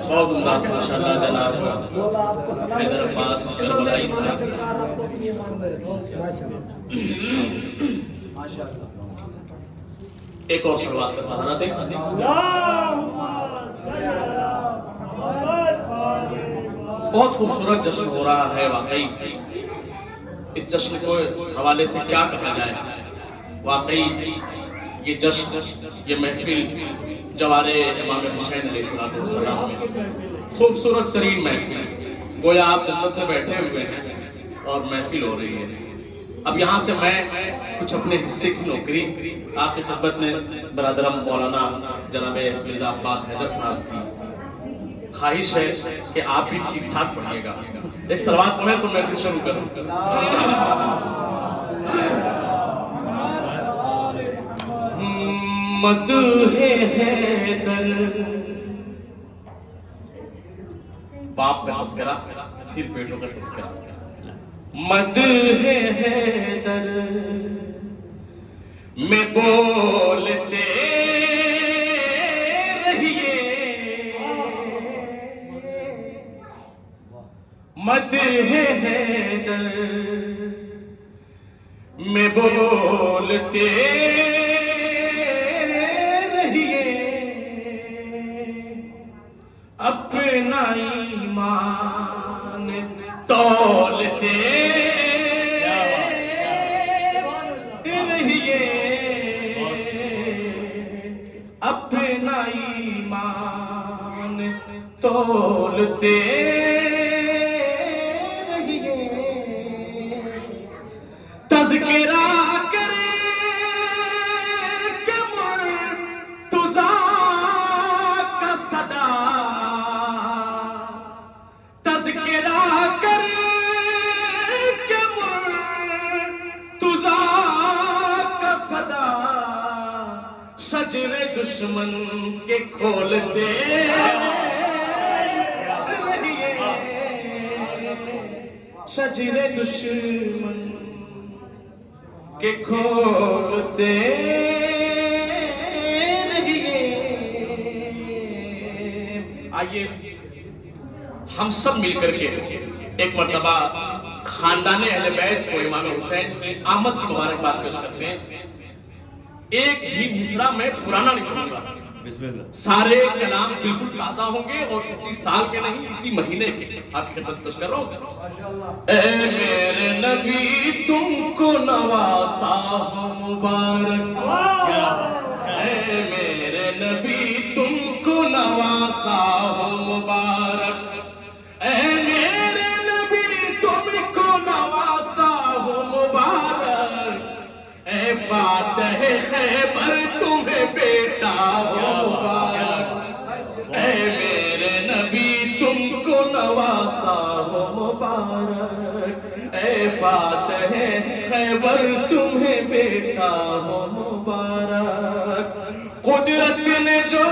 بہت عمدہ، ماشاءاللہ جناب حیدر عباس کربلائی صاحب۔ ایک اور شروعات کا سہارا دیں۔ اللہم صلی علی محمد بہت خوبصورت جشن ہو رہا ہے واقعی. اس جشن کو حوالے سے کیا کہا جائے. واقعی یہ جشن، یہ محفل جوار امام حسین علیہ السلام میں خوبصورت ترین محفل. گویا آپ جنت میں بیٹھے ہوئے ہیں اور محفل ہو رہی ہے. اب یہاں سے میں کچھ اپنے حصے کی نوکری آپ کی خدمت میں برادرم مولانا جناب مرزا عباس حیدر صاحب کی خواہش ہے کہ آپ بھی ٹھیک ٹھاک پڑھیے گا. ایک صلوات پڑھیں تو میں پھر شروع کروں. مدح حیدر، باپ کا تذکرہ پھر بیٹوں کا تذکرہ. مدح حیدر میں بولتے رہیے، مدح حیدر میں بولتے رہیے، اپنا ایمان تولتے رہیے، اپنا ایمان تولتے رہیے. تذکرہ کرے کہ مرتضیٰ کا صدا، تذکرہ کرے کہ مرتضیٰ کا صدا، شجر دشمن کے کھولتے رہیے، شجر دشمن کے کھولتے رہیے. آئیے ہم سب مل کر کے ایک مرتبہ خاندان اہل بیت کو امام حسین کی آمد کی مبارکباد پیش کرتے ہیں. ایک بھی مصرع میں پرانا نہیں پڑھوں گا، سارے کلام بالکل تازہ ہوں گے اور کسی سال کے نہیں، کسی مہینے کے. آپ کی خدمت پیش کر رہا ہوں. اے میرے نبی تم کو نواسا ہو مبارک، اے میرے نبی تم کو نواسا ہو مبارک، اے میرے نبی تم کو نواسا ہو مبارک، اے فاتح خیبر تمہیں بیٹا ہو مبارک، اے میرے نبی تم کو نواسا ہو مبارک، اے فاتح خیبر تمہیں بیٹا ہو مبارک. قدرت نے جو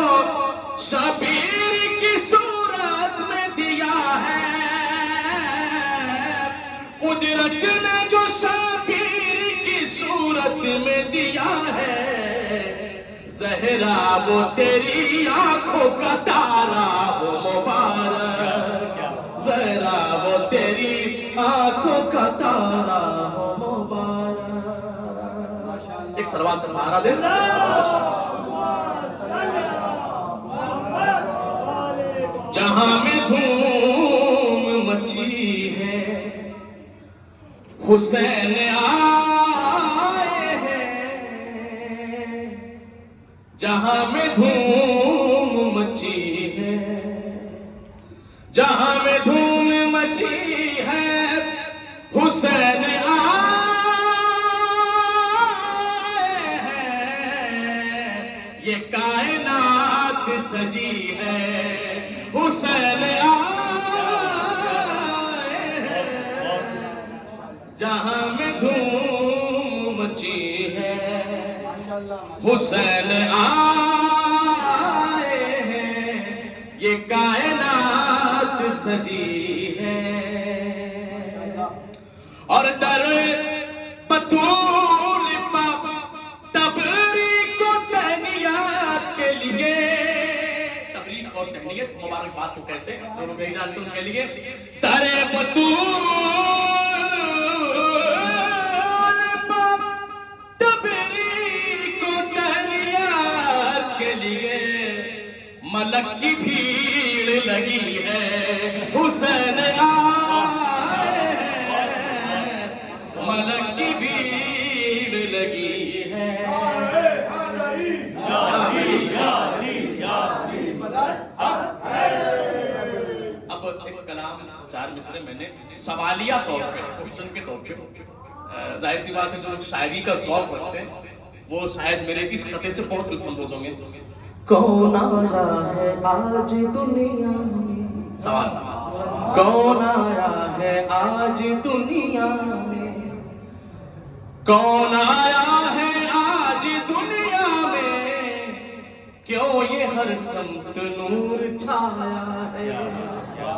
شبیر کی صورت میں دیا ہے، قدرت نے جو شبیر کی صورت میں دیا ہے، زہرا وہ تیری آنکھوں کا تارا ہو مبارک، زہرا وہ تیری آنکھوں کا تارا ہو مبارک. ایک صلوات کا سہارا دے. جہاں میں دھوم مچی ہے حسین آئے ہیں، جہاں میں دھوم مچی ہے، جہاں میں دھوم مچی ہے حسین آئے ہیں، یہ کائنات سجی ہے حسین آئے ہیں، جہاں میں دھوم مچی ہے حسین آئے ہیں، یہ کائنات سجی ہے. اور در بطول پاک تبریک و تہنیت کے لیے، تبریک اور تہنیت مبارکباد کو کہتے ہیں، جو لوگ نہیں جانتے ان کے لیے، در بطول پاک تبریک و تہنیت کے لیے ملک کی بھیڑ لگی ہے حسین فلک کی بھیڑ لگی ہے. اب ایک کلام 4 مصرے میں نے سوالیہ طور پہ کوشچن کے طور پہ، ظاہر سی بات ہے جو لوگ شاعری کا ذوق رکھتے ہیں وہ شاید میرے اس خطے سے بہت لطف اندوز ہوں گے. کون آیا ہے آج دنیا میں، سوال کون آیا ہے آج دنیا میں، کون آیا ہے آج دنیا میں، کیوں یہ ہر سمت نور چھایا ہے.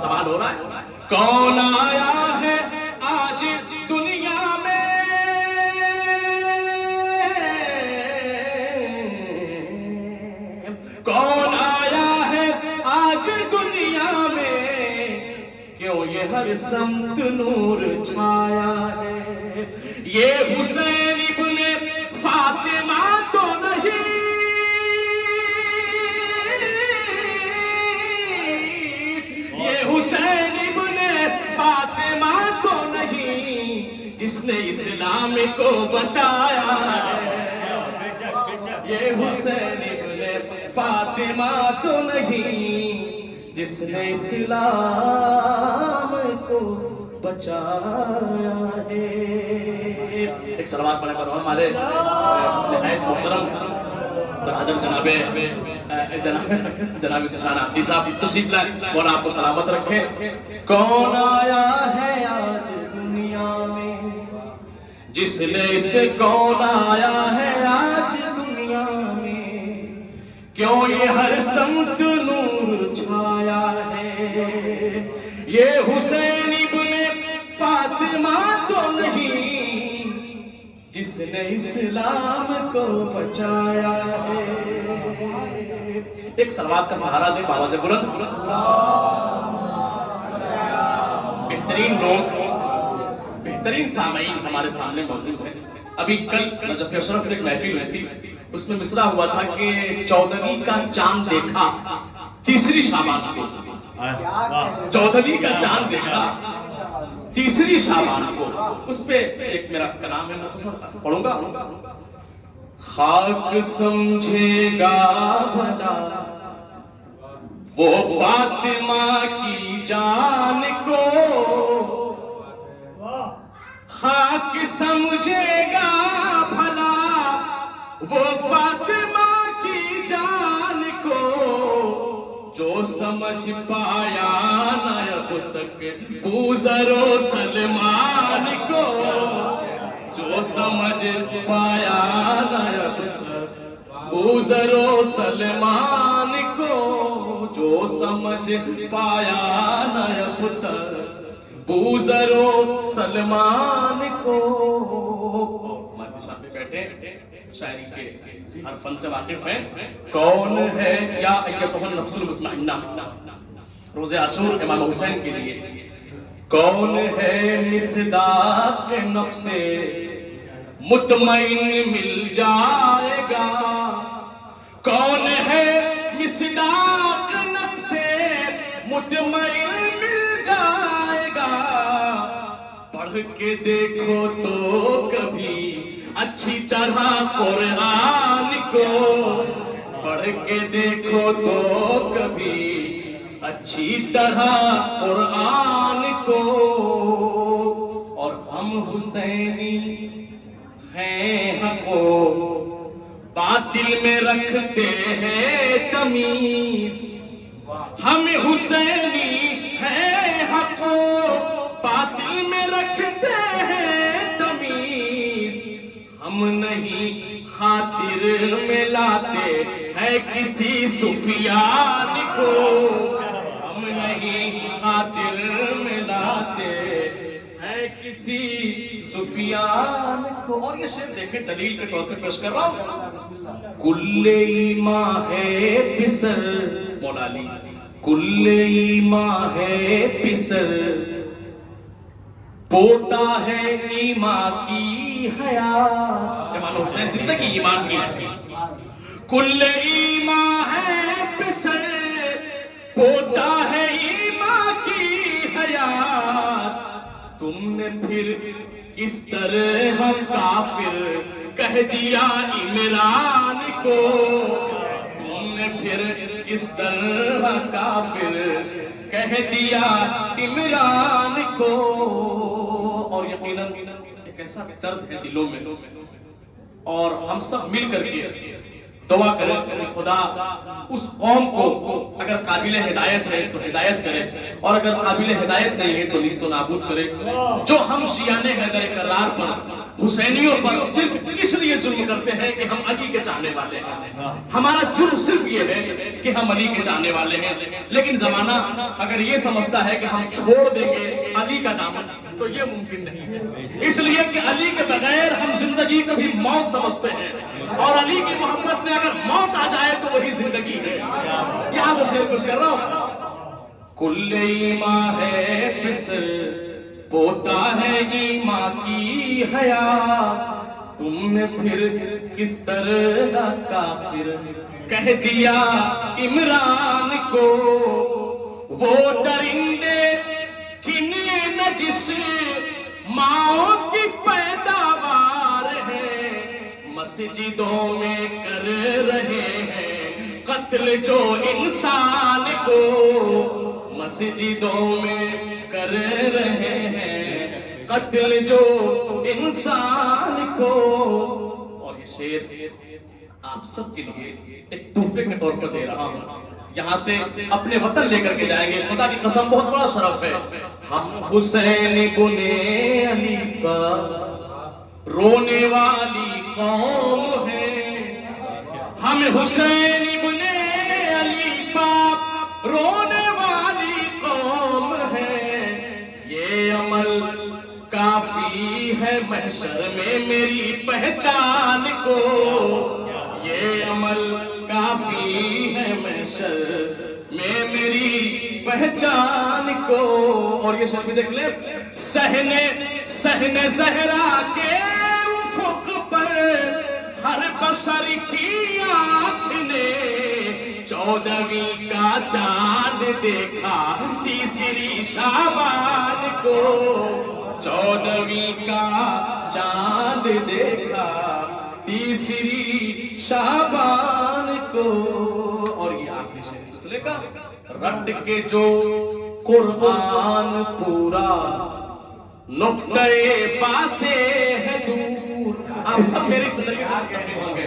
سوال ہو رہا ہے کون آیا ہے آج دنیا میں، کون آیا ہے آج دنیا میں، کیوں یہ ہر سمت نور چھایا ہے. یہ حسین ابن فاطمہ تو نہیں، یہ حسین ابن فاطمہ تو نہیں جس نے اسلام کو بچایا ہے. یہ حسین ابن فاطمہ تو نہیں جس نے اسلام کو بچایا ہے. ایک سلوات پڑھنے پر ہمارے نہایت محترم برادر جناب ذیشان حافظ صاحب تشریف لائے، مولا آپ کو سلامت رکھے. کون آیا ہے آج دنیا میں جس نے اسے، کون آیا ہے آج دنیا میں، کیوں یہ ہر سمت نور چھایا ہے. یہ حسین ابن فاطمہ تو نہیں جس نے اسلام کو بچایا ہے. ایک سلوات کا سہارا دے بآواز بلند. بہترین لوگ، بہترین سامعین ہمارے سامنے موجود ہیں. ابھی کل نجف اشرف میں ایک محفل ہوئی تھی، اس میں مصرع ہوا تھا کہ 14ویں کا چاند دیکھا 3 شعبان کو، 14ویں کا چاند دیکھا 3 شعبان کو. اس پہ ایک میرا کلام ہے مختصر پڑھوں گا. خاک سمجھے گا بھلا وہ فاطمہ کی جان کو، خاک سمجھے گا بھلا وہ فاطمہ کی جان کو، جو سمجھ پایا نہ اب تک بوذر و سلمان کو، جو سمجھ پایا نہ اب تک بوذر و سلمان کو، جو سمجھ پایا نہ اب تک بوذر و سلمان کو. ہمارے سامنے بیٹھے شاعری کے ہر فن سے واقف ہیں. کون ہے یا ایتھا النفس المطمئنہ، روز عاشور امام حسین کے لیے، کون ہے مصداق نفس مطمئن مل جائے گا، کون ہے مصداق نفس مطمئن مل جائے گا. پڑھ کے دیکھو تو کبھی اچھی طرح قرآن کو، پڑھ کے دیکھو تو کبھی اچھی طرح قرآن کو. اور ہم حسینی ہیں حق و باطل میں رکھتے ہیں تمیز، ہم حسینی ہیں حق و باطل میں رکھتے ہیں تمیز. ہم نہیں خاطر میں لاتے ہیں کسی سفیان کو، ہم نہیں خاطر میں لاتے ہیں کسی سفیان کو. اور یہ شعر دیکھیں دلیل کے طور پہ پیش کر رہا ہوں. کل ایمان ہے پسر، مولا علی، کل ایمان ہے پسر، پوتا ہے ایمان کی حیات. امام حسین زندگی ایمان کی ہے. کل ایمان ہے پسر، پوتا ہے ایمان کی حیات. تم نے پھر کس طرح کافر کہہ دیا عمران کو، تم نے پھر کس طرح کافر کہہ دیا عمران کو۔ اور یقیناً ایک ایسا درد ہے دلوں میں، اور ہم سب مل کر کے دعا کریں کہ خدا اس قوم کو اگر قابل ہدایت ہے تو ہدایت کرے، اور اگر قابل ہدایت نہیں ہے تو نیست و نابود کرے۔ جو ہم شیعان حیدر کرار پر، حسینیوں پر صرف اس لیے ظلم کرتے ہیں کہ ہم علی کے چاہنے والے ہیں، ہمارا جرم صرف یہ ہے کہ ہم علی کے چاہنے والے ہیں، لیکن زمانہ اگر یہ سمجھتا ہے کہ ہم چھوڑ دیں گے علی کا دامن تو یہ ممکن نہیں ہے، اس لیے کہ علی کے بغیر ہم زندگی کو بھی موت سمجھتے ہیں، اور علی کی محبت میں اگر موت آ جائے تو وہی زندگی ہے۔ یہاں تو شعر کچھ کر رہا ہوں، کل ایمان ہے پسر پوتا ہے ایمان کی حیات، تم نے پھر کس طرح کافر کہہ دیا عمران کو، وہ درندے کھنے نجس ماؤں کی پیداوار ہے، مسجدوں میں کر رہے ہیں قتل جو انسان کو، مسجدوں میں کر رہے ہیں قتل جو انسان کو۔ اور یہ شعر آپ سب کے لیے ایک تحفے کے طور پر دے رہا ہوں، یہاں سے اپنے وطن لے کر کے جائیں گے، خدا کی قسم بہت بڑا شرف ہے۔ ہم حسین ابن علی کا رونے والی قوم ہے، ہم حسین ابن علی کا رونے والی قوم ہے، یہ عمل کافی ہے محشر میں میری پہچان کو، یہ عمل کافی ہے محشر میں میری پہچان کو۔ اور یہ شعر بھی دیکھ لیں، صحن زہرا کے افق پر ہر بشر کی آنکھ نے 14ویں کا چاند دیکھا تیسری شعبان کو، 14ویں کا چاند دیکھا تیسری شعبان کو۔ اور یہ آخری شعر سلسلے کا، رٹ کے جو قرآن پورا نقطۂ باسے ہے دور، آپ سب میری زندگی سے کہہ رہے ہوں گے،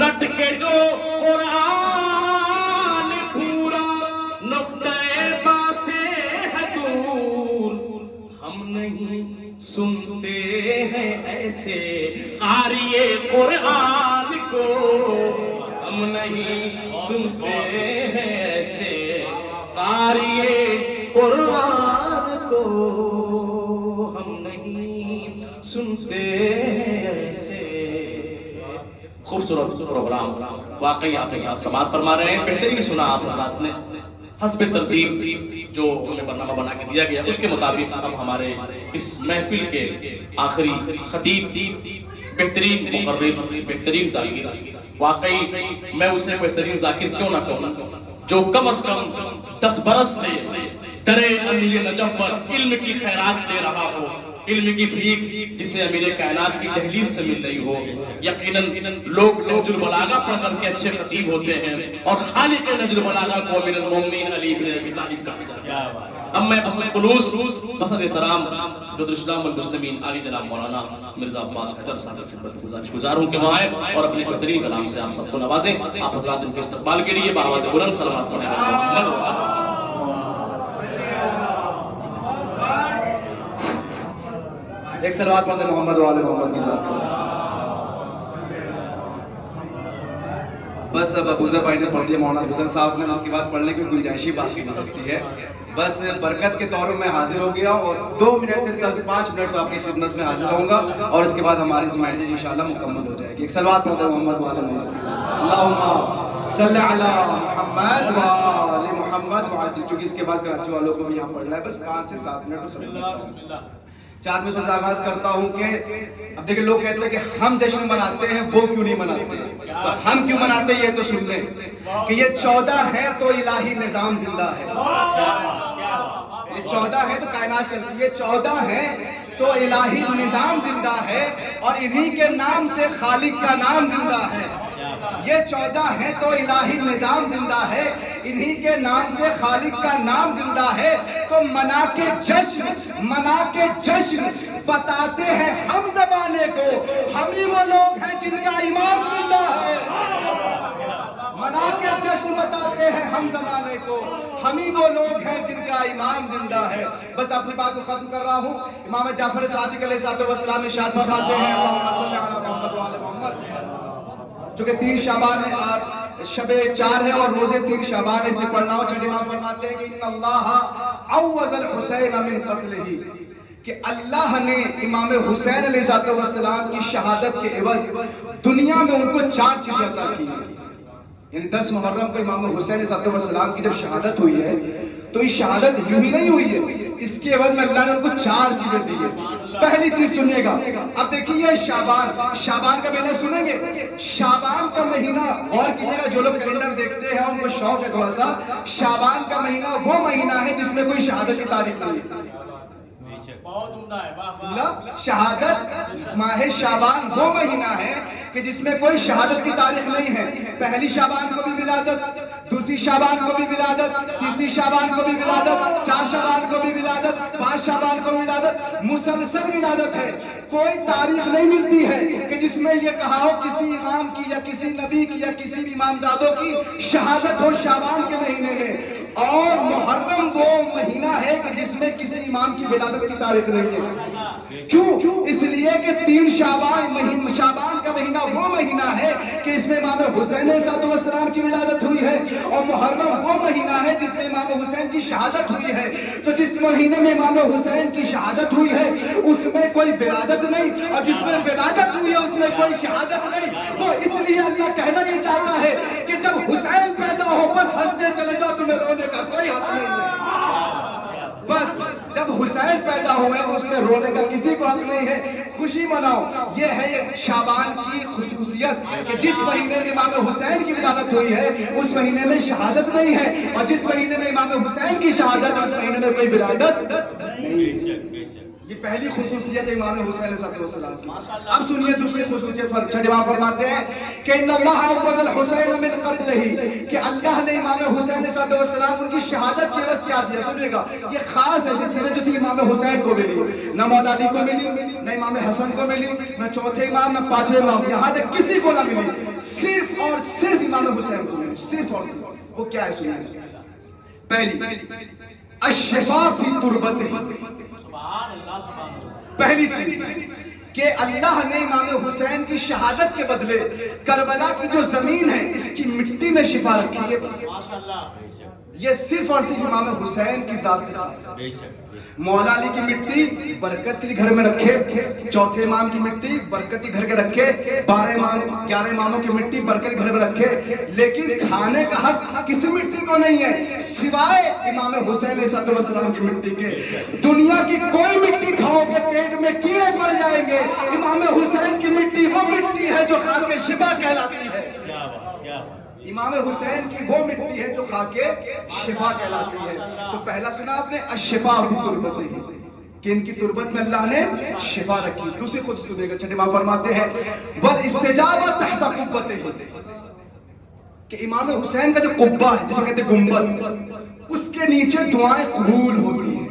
رٹ کے جو قرآن پورا نقطۂ باسے ہے دور، ہم نہیں سنتے ہیں ایسے قاری قرآن کو، ہم نہیں سنتے ہیں ایسے قاری قرآن کو، ہم نہیں سنتے ہیں ایسے۔ خوبصورت پروگرام، واقعی آپ ایک سماعت فرما رہے ہیں، بہترین سنا آپ حضرات نے، حسب ترتیب جو ہمیں برنامہ بنا کے دیا گیا اس کے مطابق اب ہمارے اس محفل کے آخری خطیب، بہترین مقرر، بہترین ذاکر، واقعی میں اسے بہترین ذاکر کیوں نہ کہوں جو کم از کم 10 برس سے درے امیر نجف پر علم کی خیرات دے رہا ہو، علم کی بھیک جسے امیر کائنات کی دہلیز سے مل رہی ہو۔ یقیناً لوگ نہج البلاغہ پڑھ کر کے اچھے خطیب ہوتے ہیں، اور خالق نہج البلاغہ کو امیر المومنین علی بن ابی طالب کہا جاتا ہے۔ اب میں بسط خلوص، بسط احترام جو الاسلام والمسلمین علی جناب مولانا مرزا عباس حیدر صاحب کی خدمت گزار ہوں کہ وہ آئے اور اپنے بہترین کلام سے آپ سب کو نوازیں۔ آپ حضرات ان کے استقبال کے لیے بآواز بلند صلوات پڑھیں۔ ایک صلوات پڑھتے محمد و آل محمد کی ذات پر۔ بس اب ابوذر بھائی نے پڑھ دیا، مولانا ابوذر صاحب نے، اس کے بعد پڑھنے کی گنجائشی باقی نہیں رکھتی ہے۔ بس برکت کے طور میں حاضر ہو گیا اور 2 منٹ سے 5 منٹ آپ کی خدمت میں حاضر ہوں گا، اور اس کے بعد ہماری اسماعیل جی انشاءاللہ مکمل ہو جائے گی۔ ایک صلوات پڑھتے محمد و آل محمد کی ذات پر۔ اللہم صلی علی محمد و آل محمد وعجل، چونکہ اس کے بعد کراچی والوں کو بھی یہاں پڑھنا ہے، بس 5 سے 7 منٹ بسم اللہ۔ 4 میں سے آغاز کرتا ہوں کہ اب دیکھیں لوگ کہتے ہیں کہ ہم جشن مناتے ہیں، وہ کیوں نہیں مناتے ہیں؟ تو ہم کیوں مناتے ہیں یہ تو سن لیں کہ یہ 14 ہے تو الہی نظام زندہ ہے، یہ 14 ہے تو کائنات چلتی ہے، 14 ہے تو الہی نظام زندہ ہے اور انہی کے نام سے خالق کا نام زندہ ہے. یہ 14 ہیں تو الہی نظام زندہ ہے, انہی کے نام سے خالق کا نام زندہ ہے. تو منا کے جشن بتاتے ہیں ہم زمانے کو, ہم ہی وہ لوگ ہیں جن کا امام زندہ ہے. منا کے جشن بتاتے ہیں ہم زمانے کو, ہم ہی وہ لوگ ہیں جن کا امام زندہ ہے. بس اپنی بات کو ختم کر رہا ہوں. امام جعفر صادق علیہ السلام ارشاد فرماتے ہیں اللہم صلی علی محمد و آل محمد, چونکہ 3 شعبان ہے اور شب 4 ہے اور روزے 3 شعبان ہے, اس میں پڑھنا ہو. چھٹے امام فرماتے ہیں کہ ان اللہ عوض الحسین من قتلہ, کہ اللہ نے امام حسین علیہ السلام کی شہادت کے عوض دنیا میں ان کو 4 چیزیں عطا کی ہیں. یعنی 10 محرم کو امام حسین علیہ السلام کی جب شہادت ہوئی ہے تو یہ شہادت یوں ہی نہیں ہوئی ہے, اس کے عوض میں اللہ نے ان کو 4 چیزیں دی ہیں. پہلی چیز سنیے گا, اب دیکھیے شعبان کا مہینہ سنیں گے. شعبان کا مہینہ غور کیجیے گا, جو لوگ کیلنڈر دیکھتے ہیں ان کو شوق ہے تھوڑا سا. شعبان کا مہینہ وہ مہینہ ہے جس میں کوئی شہادت کی تاریخ نہیں ہے. بہت عمدہ ہے. شہادت ماہ شعبان وہ مہینہ ہے کہ جس میں کوئی شہادت کی تاریخ نہیں ہے. پہلی شعبان کو بھی ولادت, دوسری شعبان کو بھی ولادت, تیسری شعبان کو بھی ولادت, 4 شعبان کو بھی ولادت, 5 شعبان کو بھی ولادت, مسلسل ولادت ہے. کوئی تاریخ نہیں ملتی ہے کہ جس میں یہ کہا ہو کسی امام کی یا کسی نبی کی یا کسی بھی امامزادوں کی شہادت ہو شعبان کے مہینے میں. اور محرم وہ مہینہ ہے کہ جس میں کسی امام کی ولادت کی تاریخ نہیں ہے. کیوں؟ اس لیے کہ 3 شعبان کا مہینہ وہ مہینہ ہے کہ اس میں امام حسین علیہ السلام کی ولادت ہوئی ہے, اور محرم وہ مہینہ ہے جس میں امام حسین کی شہادت ہوئی ہے. تو جس مہینے میں امام حسین کی شہادت ہوئی ہے اس میں کوئی ولادت نہیں, اور جس میں ولادت ہوئی ہے اس میں کوئی شہادت نہیں. وہ اس لیے اللہ کہنا یہ چاہتا ہے کہ جب حسین پیدا ہو بس ہنستے چلے جاؤ, تمہیں رونے کا کوئی حق نہیں ہے. بس جب حسین پیدا ہوئے تو اس میں رونے کا کسی کو حق نہیں ہے, خوشی مناؤ. یہ ہے شعبان کی خصوصیت کہ جس مہینے میں امام حسین کی ولادت ہوئی ہے اس مہینے میں شہادت نہیں ہے, اور جس مہینے میں امام حسین کی شہادت ہے اس مہینے میں کوئی ولادت نہیں. یہ پہلی خصوصیت ہے امام حسین علیہ السلام کی. اب سنیے دوسری خصوصیت. چھٹے امام فرماتے ہیں کہ ان اللہ عوض الحسین من قتلہ, کہ اللہ نے امام حسین علیہ السلام ان کی شہادت کے عوض کیا دیا. سنیے گا, یہ خاص ایسی چیز ہے جیسے امام حسین کو ملی, نہ مولا علی کو ملی, نہ امام حسن کو ملی, نہ چوتھے امام, نہ 5ویں امام, یہاں تک کسی کو نہ ملی, صرف اور صرف امام حسین کو ملی. صرف اور صرف. وہ کیا ہے سنیے. پہلی الشفاء فی تربتہ, پہلی چیز کہ اللہ نے امام حسین کی شہادت کے بدلے کربلا کی جو زمین ہے اس کی مٹی میں شفا رکھی ہے. بس یہ صرف اور صرف امام حسین کی ذات سے خاص ہے. مولا علی کی مٹی برکت کے لیے گھر میں رکھے, چوتھے امام کی مٹی برکت کے گھر کے رکھے, 12 امام 11 اماموں کی مٹی برکت کے گھر میں رکھے, لیکن کھانے کا حق کسی مٹی کو نہیں ہے سوائے امام حسین علیہ السلام کی مٹی کے. دنیا کی کوئی مٹی کھاؤ گے پیٹ میں کیڑے پڑ جائیں گے, امام حسین کی مٹی وہ مٹی ہے جو کھا کے شفا کہلاتی ہے. امام حسین کی وہ مٹی ہے جو کھا کے شفا کہلاتی ہے. تو پہلا سنا آپ نے الشفاء فی تربتہ, کہ ان کی تربت میں اللہ نے شفا رکھی. دوسری خود سنے گا. چھٹے امام فرماتے ہیں والاستجابہ تحت قبتہ, کہ امام حسین کا جو قبہ ہے جسے کہتے ہیں گنبد, اس کے نیچے دعائیں قبول ہوتی ہیں.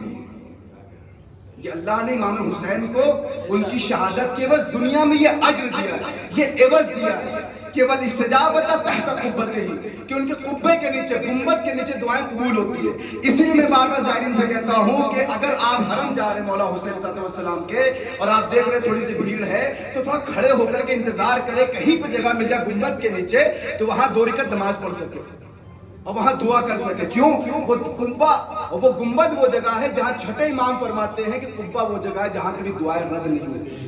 یہ اللہ نے امام حسین کو ان کی شہادت کے عوض دنیا میں یہ اجر دیا ہے, یہ عوض دیا ہے کہ والاستجابۃ تحت قبتہ, کہ ان کے قبے کے نیچے گنبد کے نیچے دعائیں قبول ہوتی ہے. اسی لیے میں بار بار زائرین سے کہتا ہوں کہ اگر آپ حرم جا رہے ہیں مولا حسین علیہ السلام کے اور آپ دیکھ رہے تھوڑی سی بھیڑ ہے تو تھوڑا کھڑے ہو کر کے انتظار کرے کہیں پہ جگہ مل جائے گنبد کے نیچے تو وہاں 2 رکعت نماز پڑھ سکے اور وہاں دعا کر سکے. کیوں؟ وہ قبہ وہ گنبد وہ جگہ ہے جہاں چھٹے امام فرماتے ہیں کہ قبہ وہ جگہ ہے جہاں کبھی دعائیں رد نہیں ہوتی.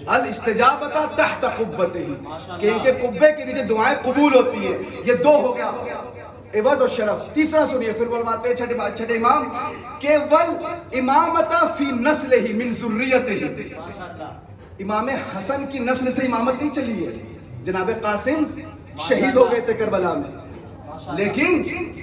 الاستجابۃ تحت قبتہ, کہ ان کے قبے کے نیچے دعائیں قبول ہوتی ہیں. یہ 2 ہو گیا عوض و شرف. تیسرا سنیے, پھر فرماتے ہیں چھٹے امام کہ والامامۃ فی نسلہ من ذریتہ, امام حسن کی نسل سے امامت نہیں چلی ہے. جناب قاسم شہید ہو گئے تھے کربلا میں, لیکن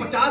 50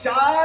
4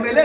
MLA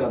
4